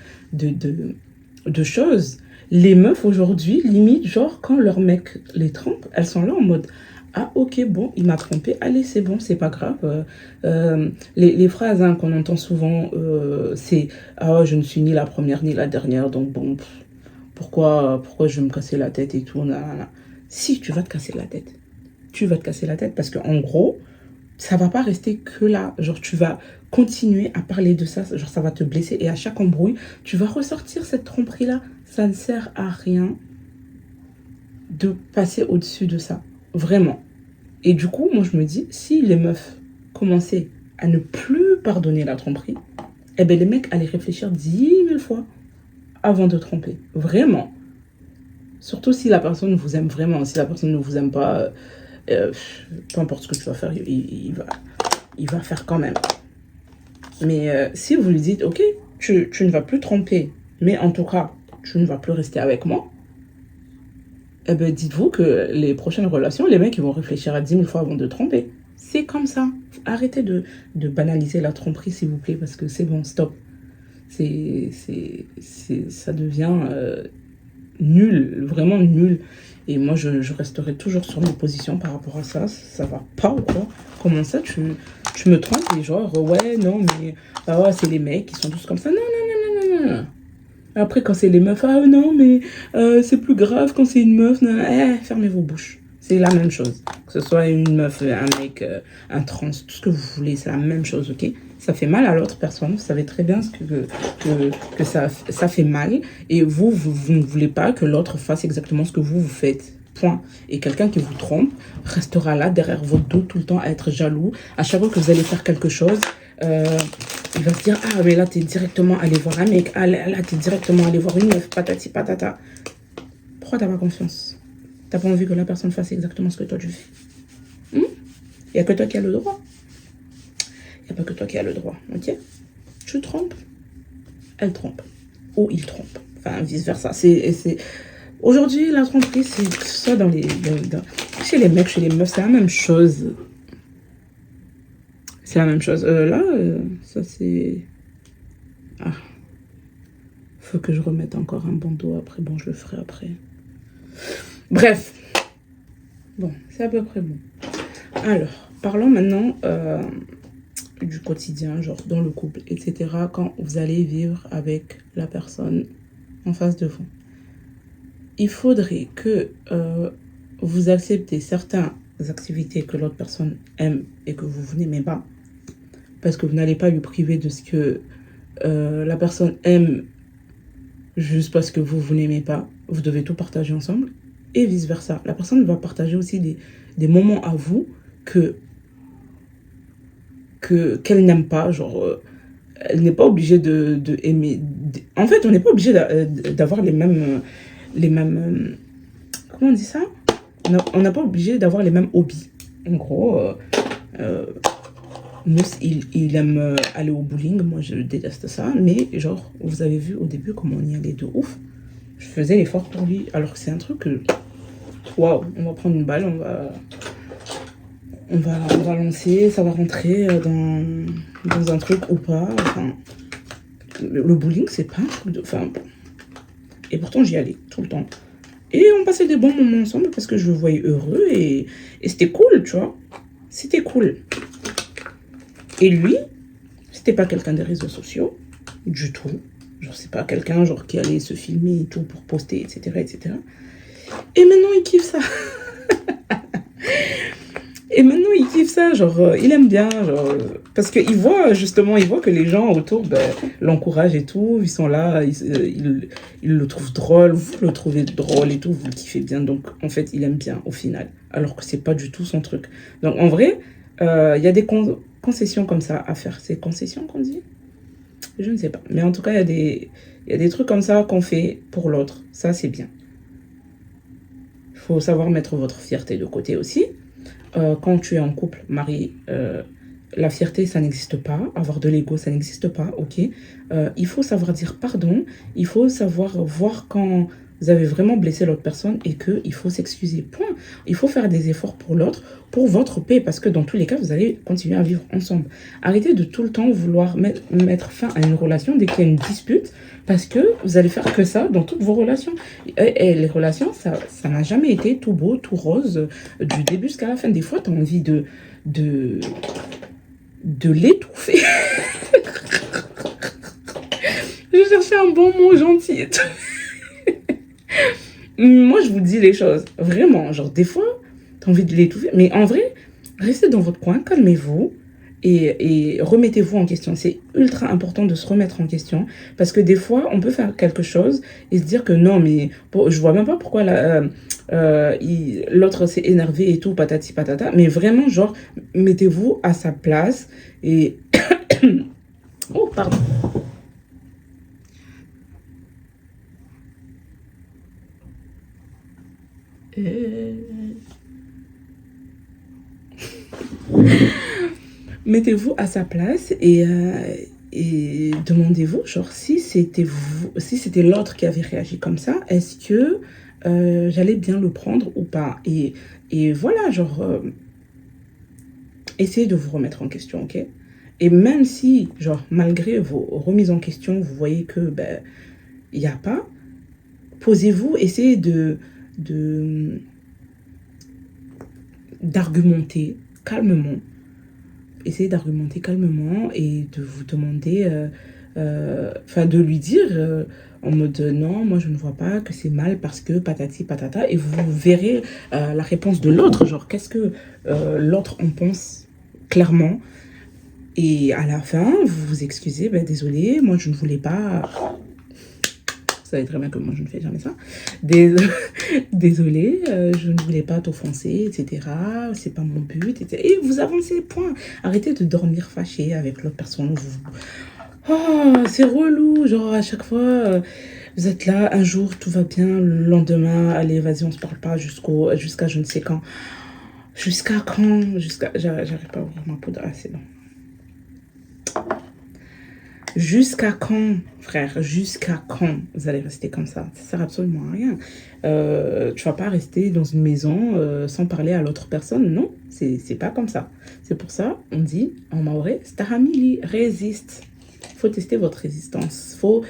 choses. Les meufs aujourd'hui, limite, genre, quand leur mec les trompe, elles sont là en mode, ah ok, bon, il m'a trompé, allez, c'est bon, c'est pas grave. Les phrases hein, qu'on entend souvent, c'est, ah, je ne suis ni la première ni la dernière, donc bon, pourquoi je vais me casser la tête et tout, nanana. Si, tu vas te casser la tête. Tu vas te casser la tête parce qu'en gros, ça va pas rester que là. Genre, tu vas continuer à parler de ça. Genre, ça va te blesser. Et à chaque embrouille, tu vas ressortir cette tromperie-là. Ça ne sert à rien de passer au-dessus de ça. Vraiment. Et du coup, moi, je me dis, si les meufs commençaient à ne plus pardonner la tromperie, eh ben, les mecs allaient réfléchir 10 000 fois avant de tromper. Vraiment. Surtout si la personne vous aime vraiment. Si la personne ne vous aime pas, peu importe ce que tu vas faire, il va faire quand même. Mais si vous lui dites, ok, tu ne vas plus tromper, mais en tout cas, tu ne vas plus rester avec moi, eh ben, dites-vous que les prochaines relations, les mecs ils vont réfléchir à 10 000 fois avant de tromper. C'est comme ça. Arrêtez de banaliser la tromperie, s'il vous plaît, parce que c'est bon, stop. Ça devient nul, vraiment nul. Et moi, je resterai toujours sur mes positions par rapport à ça. Ça va pas ou quoi? Comment ça, tu me trompes et genre, ouais, non, mais ah, ouais, c'est les mecs qui sont tous comme ça. Non, non, non, non, non, non. Après, quand c'est les meufs, ah non, mais c'est plus grave quand c'est une meuf. Non, fermez vos bouches. C'est la même chose. Que ce soit une meuf, un mec, un trans, tout ce que vous voulez, c'est la même chose, ok? Ça fait mal à l'autre personne. Vous savez très bien que ça fait mal. Et vous ne voulez pas que l'autre fasse exactement ce que vous faites. Point. Et quelqu'un qui vous trompe restera là, derrière votre dos, tout le temps à être jaloux. À chaque fois que vous allez faire quelque chose, il va se dire, ah, mais là, t'es directement allé voir un mec. Ah, là, t'es directement allé voir une meuf. Patati patata. Pourquoi t'as pas confiance? T'as pas envie que la personne fasse exactement ce que toi tu fais? Il n'y a que toi qui as le droit. Il n'y a pas que toi qui as le droit, ok? Tu trompes, elle trompe. Ou il trompe. Enfin, vice-versa. Aujourd'hui, la tromperie, c'est ça chez les mecs, chez les meufs, c'est la même chose. C'est la même chose. Là, ça c'est... Ah. Faut que je remette encore un bandeau après. Bon, je le ferai après. Bref. Bon, c'est à peu près bon. Alors, parlons maintenant du quotidien, genre dans le couple, etc. Quand vous allez vivre avec la personne en face de vous. Il faudrait que vous acceptez certaines activités que l'autre personne aime et que vous n'aimez pas. Parce que vous n'allez pas lui priver de ce que la personne aime juste parce que vous n'aimez pas. Vous devez tout partager ensemble. Et vice-versa. La personne va partager aussi des moments à vous qu'elle n'aime pas. Genre, elle n'est pas obligée de aimer. En fait, on n'est pas obligé d'avoir les mêmes... comment on dit ça? On n'a pas obligé d'avoir les mêmes hobbies. En gros, Mousse, il aime aller au bowling. Moi, je déteste ça. Mais genre, vous avez vu au début comment on y allait de ouf. Je faisais l'effort pour lui. Alors que c'est un truc que... Waouh, on va prendre une balle, on va lancer, ça va rentrer dans un truc ou pas. Enfin, le bowling, c'est pas un truc de... Enfin, et pourtant, j'y allais tout le temps. Et on passait des bons moments ensemble parce que je le voyais heureux et c'était cool, tu vois. C'était cool. Et lui, c'était pas quelqu'un des réseaux sociaux, du tout. Genre, c'est pas quelqu'un genre qui allait se filmer et tout pour poster, etc., etc. Et maintenant, il kiffe ça. ça, genre, il aime bien, genre, parce qu'il voit, justement, il voit que les gens autour l'encouragent et tout, ils sont là, ils le trouvent drôle, vous le trouvez drôle et tout, vous le kiffez bien, donc en fait, il aime bien au final, alors que c'est pas du tout son truc. Donc en vrai, il y a des concessions comme ça à faire. C'est concessions qu'on dit? Je ne sais pas. Mais en tout cas, il y a des trucs comme ça qu'on fait pour l'autre. Ça, c'est bien. Il faut savoir mettre votre fierté de côté aussi. Quand tu es en couple, marié, la fierté, ça n'existe pas. Avoir de l'ego, ça n'existe pas, ok. Il faut savoir dire pardon. Il faut savoir voir quand vous avez vraiment blessé l'autre personne et qu'il faut s'excuser. Point. Il faut faire des efforts pour l'autre, pour votre paix, parce que dans tous les cas, vous allez continuer à vivre ensemble. Arrêtez de tout le temps vouloir mettre fin à une relation dès qu'il y a une dispute, parce que vous allez faire que ça dans toutes vos relations. Et les relations, ça n'a jamais été tout beau, tout rose, du début jusqu'à la fin. Des fois, tu as envie de l'étouffer. Je cherchais un bon mot gentil et tout. Moi, je vous dis les choses. Vraiment, genre, des fois, tu as envie de l'étouffer. Mais en vrai, restez dans votre coin, calmez-vous et remettez-vous en question. C'est ultra important de se remettre en question parce que des fois, on peut faire quelque chose et se dire que non, mais bon, je vois même pas pourquoi l'autre s'est énervé et tout, patati patata. Mais vraiment, genre, mettez-vous à sa place et... Oh, pardon. Mettez-vous à sa place et demandez-vous, genre, si c'était vous, si c'était l'autre qui avait réagi comme ça, est-ce que j'allais bien le prendre ou pas? Et voilà, genre, essayez de vous remettre en question, ok? Et même si, genre, malgré vos remises en question, vous voyez que, ben, il n'y a pas, posez-vous, essayez d'argumenter calmement. Essayez d'argumenter calmement et de vous demander, enfin de lui dire en mode non, moi je ne vois pas que c'est mal parce que patati patata, et vous verrez la réponse de l'autre, genre qu'est-ce que l'autre en pense clairement. Et à la fin, vous vous excusez, ben désolé, moi je ne voulais pas. Vous savez très bien que moi, je ne fais jamais ça. Désolée, je ne voulais pas t'offenser, etc. C'est pas mon but, etc. Et vous avancez, point. Arrêtez de dormir fâché avec l'autre personne. Oh, c'est relou. Genre, à chaque fois, vous êtes là, un jour, tout va bien. Le lendemain, allez, vas-y, on se parle pas jusqu'à je ne sais quand. Jusqu'à quand? J'arrive pas à ouvrir ma poudre. Ah, c'est bon. Jusqu'à quand, frère? Jusqu'à quand vous allez rester comme ça? Ça sert absolument à rien. Tu vas pas rester dans une maison sans parler à l'autre personne. Non, c'est pas comme ça. C'est pour ça, on dit en maoré, stahamili, résiste. Faut tester votre résistance. Faut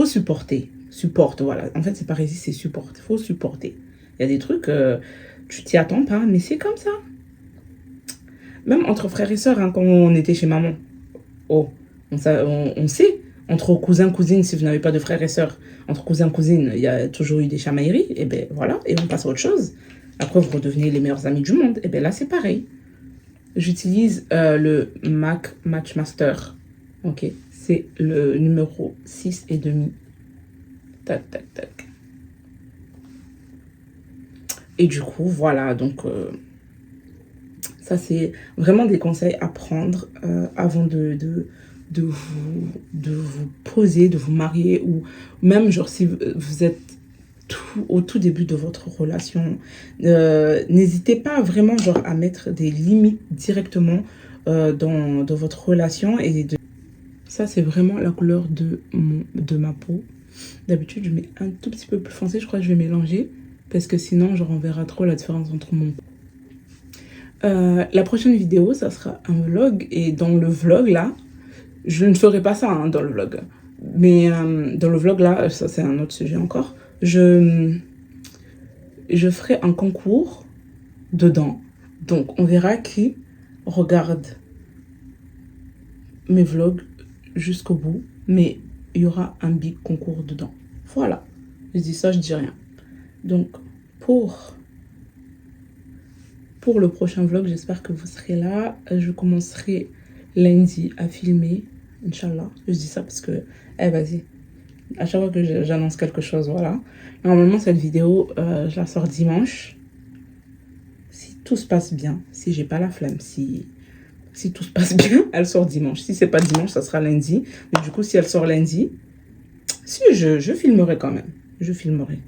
supporter. Supporte, voilà. En fait, c'est pas résister, c'est supporter. Faut supporter. Il y a des trucs, tu t'y attends pas, mais c'est comme ça. Même entre frères et sœurs, hein, quand on était chez maman. Oh. On sait, entre cousins, cousines, si vous n'avez pas de frères et sœurs, entre cousins, cousines, il y a toujours eu des chamailleries, et bien voilà, et on passe à autre chose. Après, vous redevenez les meilleurs amis du monde, et bien là, c'est pareil. J'utilise le Mac Matchmaster, ok, c'est le numéro 6,5. Tac, tac, tac. Et du coup, voilà, donc... ça, c'est vraiment des conseils à prendre avant de vous poser, de vous marier, ou même genre si vous êtes au tout début de votre relation, n'hésitez pas vraiment genre à mettre des limites directement dans votre relation. Ça, c'est vraiment la couleur de ma peau. D'habitude, je mets un tout petit peu plus foncé, je crois que je vais mélanger parce que sinon, genre, on verra trop la différence entre mon... la prochaine vidéo, ça sera un vlog, et dans le vlog là, je ne ferai pas ça hein, dans le vlog. Mais dans le vlog là, ça c'est un autre sujet encore. Je ferai un concours dedans. Donc on verra qui regarde mes vlogs jusqu'au bout. Mais il y aura un big concours dedans. Voilà. Je dis ça, je dis rien. Donc pour pour le prochain vlog. J'espère que vous serez là. Je commencerai lundi à filmer, Inch'Allah. Je dis ça parce que, vas-y, à chaque fois que j'annonce quelque chose, voilà. Normalement, cette vidéo, je la sors dimanche. Si tout se passe bien, si j'ai pas la flemme, si tout se passe bien, elle sort dimanche. Si c'est pas dimanche, ça sera lundi. Mais du coup, si elle sort lundi, si je filmerai quand même. Je filmerai.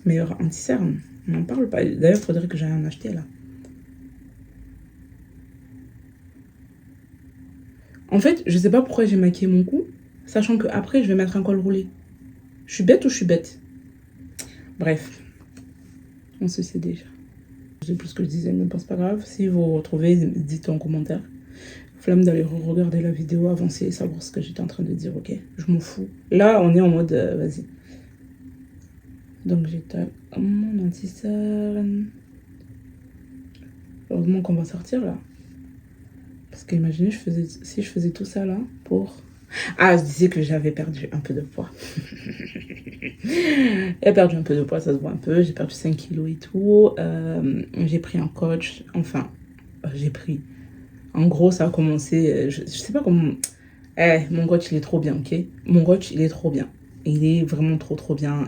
Meilleur anti-cerne, on n'en parle pas. D'ailleurs, il faudrait que j'aille en acheter là. En fait, je sais pas pourquoi j'ai maquillé mon cou, sachant que après je vais mettre un col roulé. Je suis bête ou je suis bête? Bref, on se sait déjà. Je sais plus ce que je disais, mais bon, c'est pas grave. Si vous retrouvez, dites en commentaire. Flemme d'aller regarder la vidéo, avancer et savoir ce que j'étais en train de dire, ok? Je m'en fous. Là, on est en mode, vas-y. Donc j'étale mon anti-cerne. Heureusement qu'on va sortir là. Parce qu'imaginez, si je faisais tout ça là pour... Ah, je disais que j'avais perdu un peu de poids. J'ai perdu un peu de poids, ça se voit un peu. J'ai perdu 5 kilos et tout. J'ai pris un coach. Enfin, j'ai pris. En gros, ça a commencé... Je sais pas comment... mon coach, il est trop bien, ok? Mon coach, il est trop bien. Il est vraiment trop bien.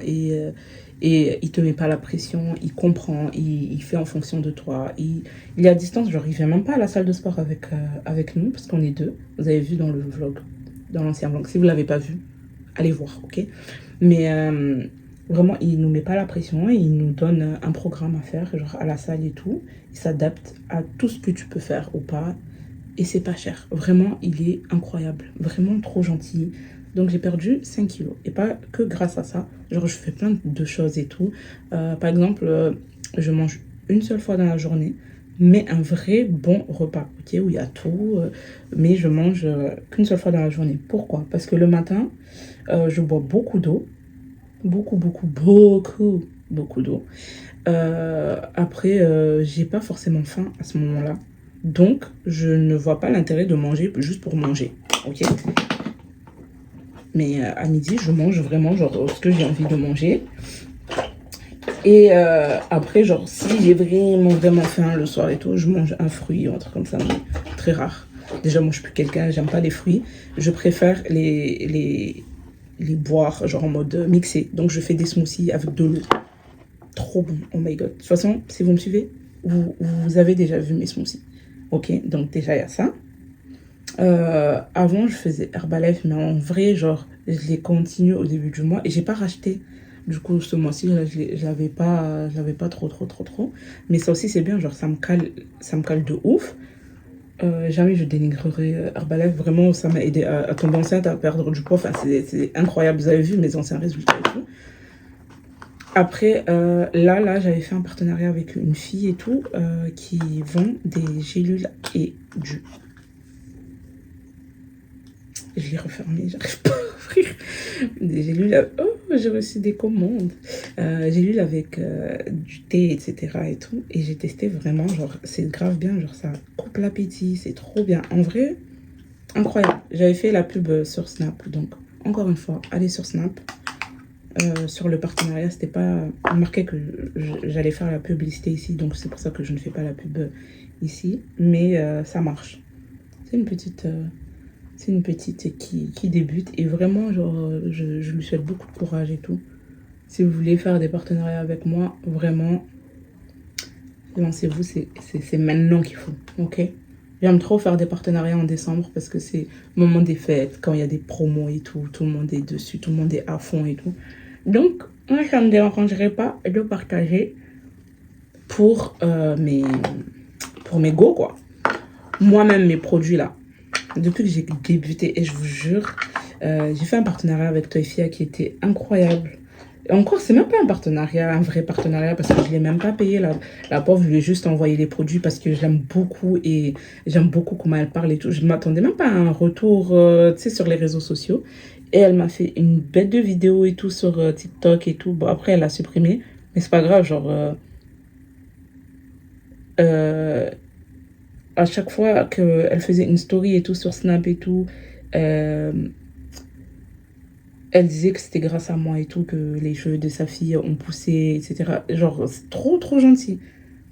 Et il te met pas la pression, il comprend, il fait en fonction de toi. Il est à distance, genre il vient même pas à la salle de sport avec nous, parce qu'on est deux. Vous avez vu dans le vlog, dans l'ancien vlog. Si vous l'avez pas vu, allez voir, ok? Mais vraiment, il nous met pas la pression, il nous donne un programme à faire, genre à la salle et tout. Il s'adapte à tout ce que tu peux faire ou pas. Et c'est pas cher. Vraiment, il est incroyable. Vraiment trop gentil. Donc j'ai perdu 5 kilos. Et pas que grâce à ça. Genre je fais plein de choses et tout. Par exemple, je mange une seule fois dans la journée. Mais un vrai bon repas. Ok, où il y a tout. Mais je mange qu'une seule fois dans la journée. Pourquoi? Parce que le matin, je bois beaucoup d'eau. Beaucoup d'eau. Après, j'ai pas forcément faim à ce moment-là. Donc, je ne vois pas l'intérêt de manger juste pour manger. Ok? Mais à midi, je mange vraiment genre ce que j'ai envie de manger. Et après, genre, si j'ai vraiment faim le soir et tout, je mange un fruit ou un truc comme ça. Mais très rare. Déjà, moi, je suis plus quelqu'un, j'aime pas les fruits. Je préfère les boire, genre en mode mixé. Donc, je fais des smoothies avec de l'eau. Trop bon, oh my god. De toute façon, si vous me suivez, vous avez déjà vu mes smoothies. Ok, donc déjà il y a ça. Avant je faisais Herbalife, mais en vrai, genre, je l'ai continué au début du mois et j'ai pas racheté. Du coup, ce mois-ci, je l'avais pas trop. Mais ça aussi, c'est bien, genre, ça me cale de ouf. Jamais je dénigrerai Herbalife. Vraiment, ça m'a aidé à tomber enceinte, à perdre du poids. Enfin, c'est incroyable. Vous avez vu mes anciens résultats et tout. Après, là j'avais fait un partenariat avec une fille et tout, qui vend des gélules et du... Je l'ai refermé, j'arrive pas à ouvrir. Des gélules... Oh, j'ai reçu des commandes. Gélules avec du thé, etc. et tout. Et j'ai testé vraiment, genre, c'est grave bien. Genre, ça coupe l'appétit, c'est trop bien. En vrai, incroyable. J'avais fait la pub sur Snap. Donc, encore une fois, allez sur Snap. Sur le partenariat, c'était pas marqué que j'allais faire la publicité ici, donc c'est pour ça que je ne fais pas la pub ici, mais ça marche. C'est une petite qui débute et vraiment, genre, je lui souhaite beaucoup de courage et tout. Si vous voulez faire des partenariats avec moi, vraiment, lancez-vous, c'est maintenant qu'il faut, ok? J'aime trop faire des partenariats en décembre parce que c'est le moment des fêtes, quand il y a des promos et tout le monde est dessus, tout le monde est à fond et tout. Donc, moi, ça ne me dérangerait pas de partager pour mes go, quoi. Moi-même, mes produits, là, depuis que j'ai débuté, et je vous jure, j'ai fait un partenariat avec Toyfia qui était incroyable. Et encore, c'est même pas un partenariat, un vrai partenariat, parce que je ne l'ai même pas payé. La pauvre, je lui ai juste envoyé les produits parce que j'aime beaucoup et j'aime beaucoup comment elle parle et tout. Je ne m'attendais même pas à un retour, tu sais, sur les réseaux sociaux. Et elle m'a fait une bête de vidéos et tout sur TikTok et tout. Bon, après, elle a supprimé, mais c'est pas grave, genre... à chaque fois qu'elle faisait une story et tout sur Snap et tout, elle disait que c'était grâce à moi et tout que les cheveux de sa fille ont poussé, etc. Genre, c'est trop gentil.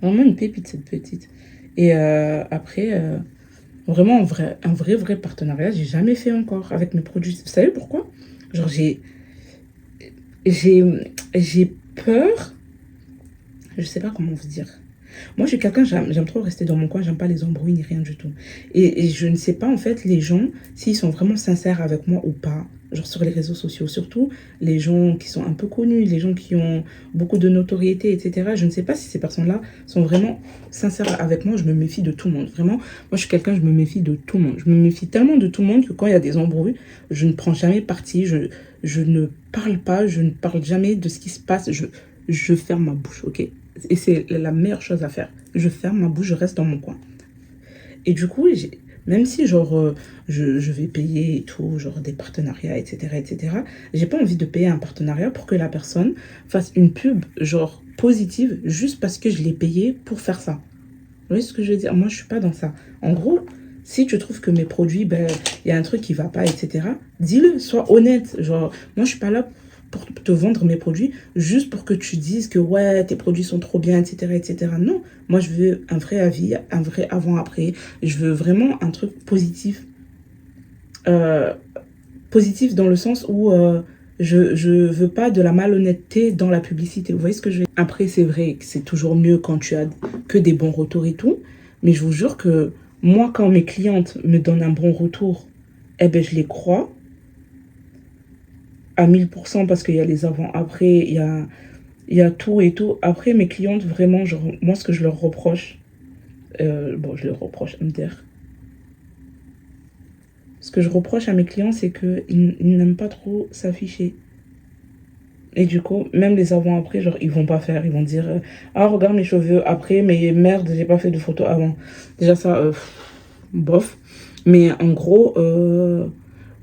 Vraiment une pépite, cette petite. Et après, vraiment, un vrai partenariat, j'ai jamais fait encore avec mes produits. Vous savez pourquoi? Genre, j'ai, j'ai peur, je sais pas comment vous dire. Moi, je suis quelqu'un, j'aime trop rester dans mon coin, j'aime pas les embrouilles ni rien du tout. Et je ne sais pas, en fait, les gens, s'ils sont vraiment sincères avec moi ou pas, genre sur les réseaux sociaux, surtout les gens qui sont un peu connus, les gens qui ont beaucoup de notoriété, etc. Je ne sais pas si ces personnes-là sont vraiment sincères avec moi, je me méfie de tout le monde. Vraiment, moi, je suis quelqu'un, je me méfie de tout le monde. Je me méfie tellement de tout le monde que quand il y a des embrouilles, je ne prends jamais parti, je ne parle pas, je ne parle jamais de ce qui se passe, je ferme ma bouche, ok? Et c'est la meilleure chose à faire. Je ferme ma bouche, je reste dans mon coin. Et du coup, même si genre je vais payer et tout, genre des partenariats, etc., j'ai pas envie de payer un partenariat pour que la personne fasse une pub genre positive juste parce que je l'ai payé pour faire ça. Vous voyez ce que je veux dire? Moi, je suis pas dans ça. En gros, si tu trouves que mes produits, ben, il y a un truc qui va pas, etc., dis-le, sois honnête. Genre, moi, je suis pas là pour te vendre mes produits juste pour que tu dises que ouais, tes produits sont trop bien, etc., etc. Non, moi, je veux un vrai avis, un vrai avant-après. Je veux vraiment un truc positif. Euh, Positif dans le sens où je veux pas de la malhonnêteté dans la publicité. Vous voyez ce que je veux dire? Après, c'est vrai que c'est toujours mieux quand tu as que des bons retours et tout. Mais je vous jure que moi, quand mes clientes me donnent un bon retour, eh ben, je les crois à 1000% parce qu'il y a les avant-après, il y a tout et tout. Après, mes clientes, vraiment, genre, moi, ce que je leur reproche, bon, je leur reproche, MDR. Ce que je reproche à mes clients, c'est qu'ils n'aiment pas trop s'afficher. Et du coup, même les avant-après, genre, ils vont pas faire. Ils vont dire, ah, regarde mes cheveux après, mais merde, j'ai pas fait de photos avant. Déjà, ça, bof. Mais en gros,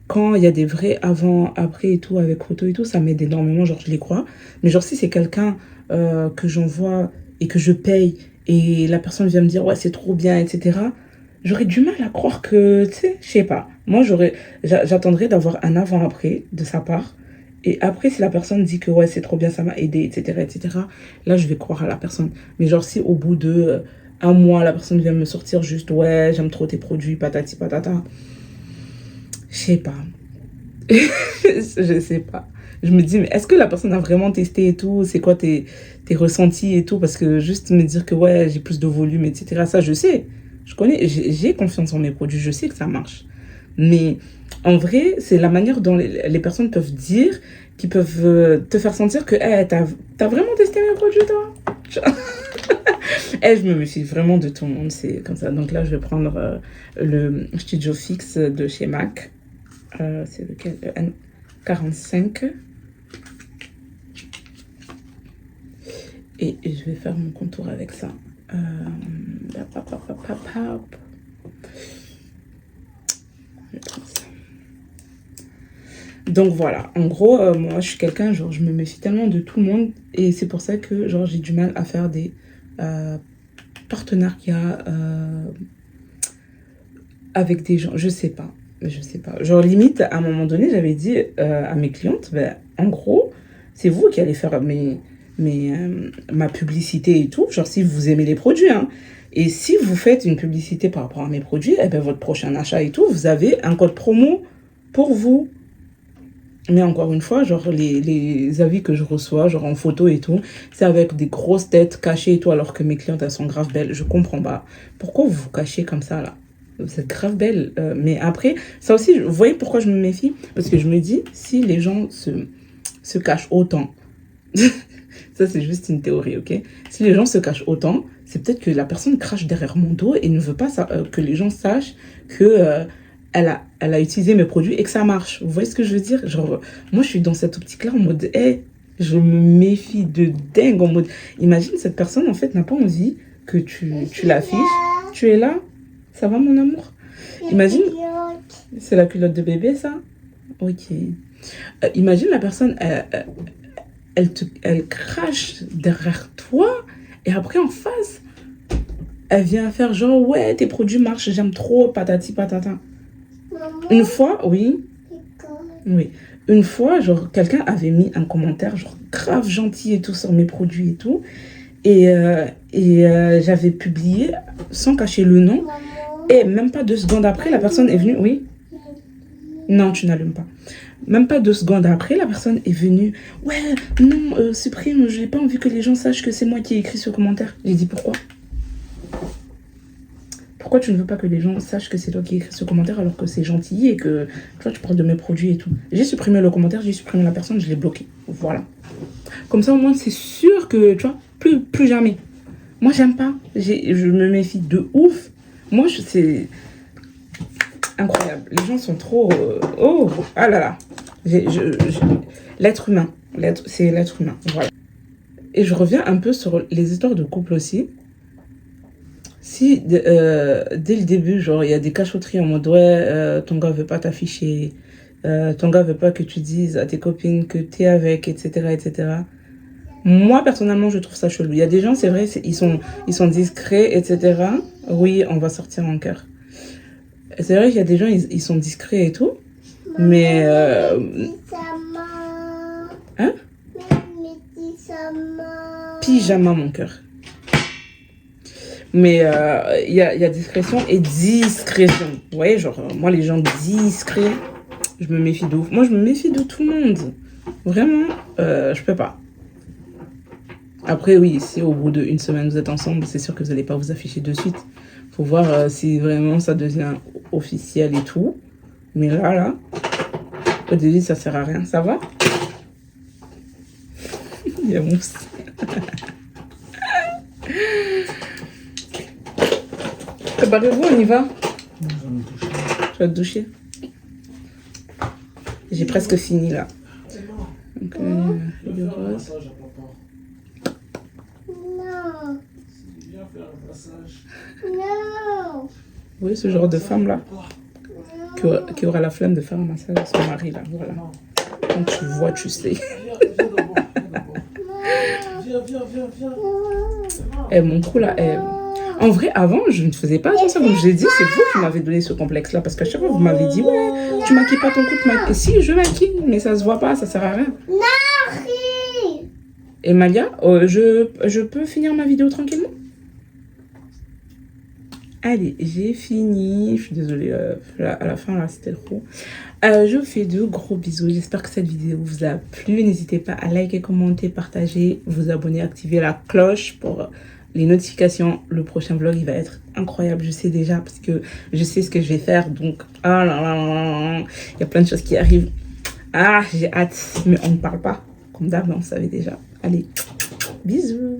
quand il y a des vrais avant-après et tout, avec photos et tout, ça m'aide énormément, genre, je les crois. Mais genre, si c'est quelqu'un que j'envoie et que je paye, et la personne vient me dire, ouais, c'est trop bien, etc., j'aurais du mal à croire que, tu sais, je sais pas. Moi, j'attendrais d'avoir un avant-après de sa part. Et après, si la personne dit que ouais, c'est trop bien, ça m'a aidé, etc., là, je vais croire à la personne. Mais genre, si au bout de un mois, la personne vient me sortir juste, ouais, j'aime trop tes produits, patati patata, je sais pas. Je sais pas. Je me dis, mais est-ce que la personne a vraiment testé et tout? C'est quoi tes ressentis et tout? Parce que juste me dire que ouais, j'ai plus de volume, etc., ça, je sais. Je connais, j'ai confiance en mes produits, je sais que ça marche. Mais en vrai, c'est la manière dont les personnes peuvent dire, qui peuvent te faire sentir que hey, t'as vraiment testé mes produits, toi? Et je me méfie vraiment de tout le monde, c'est comme ça. Donc là, je vais prendre le Studio Fix de chez MAC. C'est lequel? Le N45. Et je vais faire mon contour avec ça. Donc voilà, en gros, moi je suis quelqu'un, genre je me méfie tellement de tout le monde et c'est pour ça que genre j'ai du mal à faire des euh, partenariats avec des gens, je sais pas, je sais pas. Genre limite, à un moment donné, j'avais dit à mes clientes, ben, en gros, c'est vous qui allez faire ma publicité et tout, genre si vous aimez les produits, hein. Et si vous faites une publicité par rapport à mes produits, eh ben, votre prochain achat et tout, vous avez un code promo pour vous. Mais encore une fois, genre les avis que je reçois, genre en photo et tout, c'est avec des grosses têtes cachées et tout, alors que mes clientes, elles sont grave belles. Je comprends pas. Pourquoi vous vous cachez comme ça, là? Vous êtes grave belle. Mais après, ça aussi, vous voyez pourquoi je me méfie? Parce que je me dis, si les gens se cachent autant, ça c'est juste une théorie, ok? Si les gens se cachent autant, c'est peut-être que la personne crache derrière mon dos et ne veut pas que les gens sachent que elle a utilisé mes produits et que ça marche. Vous voyez ce que je veux dire? Genre, moi je suis dans cette optique-là en mode, hey, je me méfie de dingue en mode, imagine cette personne en fait n'a pas envie que tu l'affiches. Tu es là? Ça va mon amour? Imagine, c'est la culotte de bébé ça? Ok. Imagine la personne, elle crache derrière toi et après en face, elle vient faire genre ouais tes produits marchent, j'aime trop, patati patata. Maman, une fois, oui, oui, une fois, genre quelqu'un avait mis un commentaire genre grave gentil et tout sur mes produits et tout. J'avais publié sans cacher le nom. Et même pas 2 secondes après, la personne est venue. Oui? Non, tu n'allumes pas. Même pas 2 secondes après, la personne est venue. Ouais, non, supprime, je n'ai pas envie que les gens sachent que c'est moi qui ai écrit ce commentaire. J'ai dit pourquoi? Pourquoi tu ne veux pas que les gens sachent que c'est toi qui as écrit ce commentaire alors que c'est gentil et que tu vois, tu parles de mes produits et tout. J'ai supprimé le commentaire, j'ai supprimé la personne, je l'ai bloqué. Voilà. Comme ça, au moins, c'est sûr que, tu vois, plus jamais. Moi, j'aime pas. Je me méfie de ouf. Moi, c'est incroyable. Les gens sont trop... oh, ah là là. L'être humain. C'est l'être humain. Voilà. Et je reviens un peu sur les histoires de couple aussi. Si dès le début, genre, il y a des cachotteries en mode ouais, ton gars veut pas t'afficher, ton gars veut pas que tu dises à tes copines que t'es avec, etc., etc. Moi, personnellement, je trouve ça chelou. Il y a des gens, c'est vrai, ils sont discrets, etc. Oui, on va sortir en cœur. C'est vrai qu'il y a des gens, ils sont discrets et tout, mais... Hein? Pyjama, mon cœur. Mais il y a discrétion et discrétion. Vous voyez, genre, moi, les gens discrets, je me méfie de ouf. Moi, je me méfie de tout le monde. Vraiment, je peux pas. Après, oui, si au bout d'1 semaine, vous êtes ensemble, c'est sûr que vous n'allez pas vous afficher de suite. Faut voir si vraiment ça devient officiel et tout. Mais là, au début, ça sert à rien. Ça va? Il y a mousse. Préparez-vous, on y va. Tu vas te doucher. J'ai presque fini là. Donc, le rose. Non. Non. Oui, ce genre de femme là qui aura la flemme de faire un massage à son mari là. Voilà. Quand tu vois, tu sais. Viens. Et mon cou là, en vrai, avant, je ne faisais pas attention. Comme je l'ai dit, c'est vous qui m'avez donné ce complexe-là. Parce qu'à chaque fois, vous m'avez dit, ouais, tu maquilles pas ton cou. Si, je maquille, mais ça se voit pas, ça sert à rien. Et Malia, je peux finir ma vidéo tranquillement? Allez, j'ai fini. Je suis désolée, à la fin, là, c'était trop. Je vous fais de gros bisous. J'espère que cette vidéo vous a plu. N'hésitez pas à liker, commenter, partager, vous abonner, activer la cloche pour les notifications. Le prochain vlog, il va être incroyable. Je sais déjà parce que je sais ce que je vais faire. Donc, ah là là là, il y a plein de choses qui arrivent. Ah, j'ai hâte. Mais on ne parle pas. Comme d'hab, on savait déjà. Allez, bisous.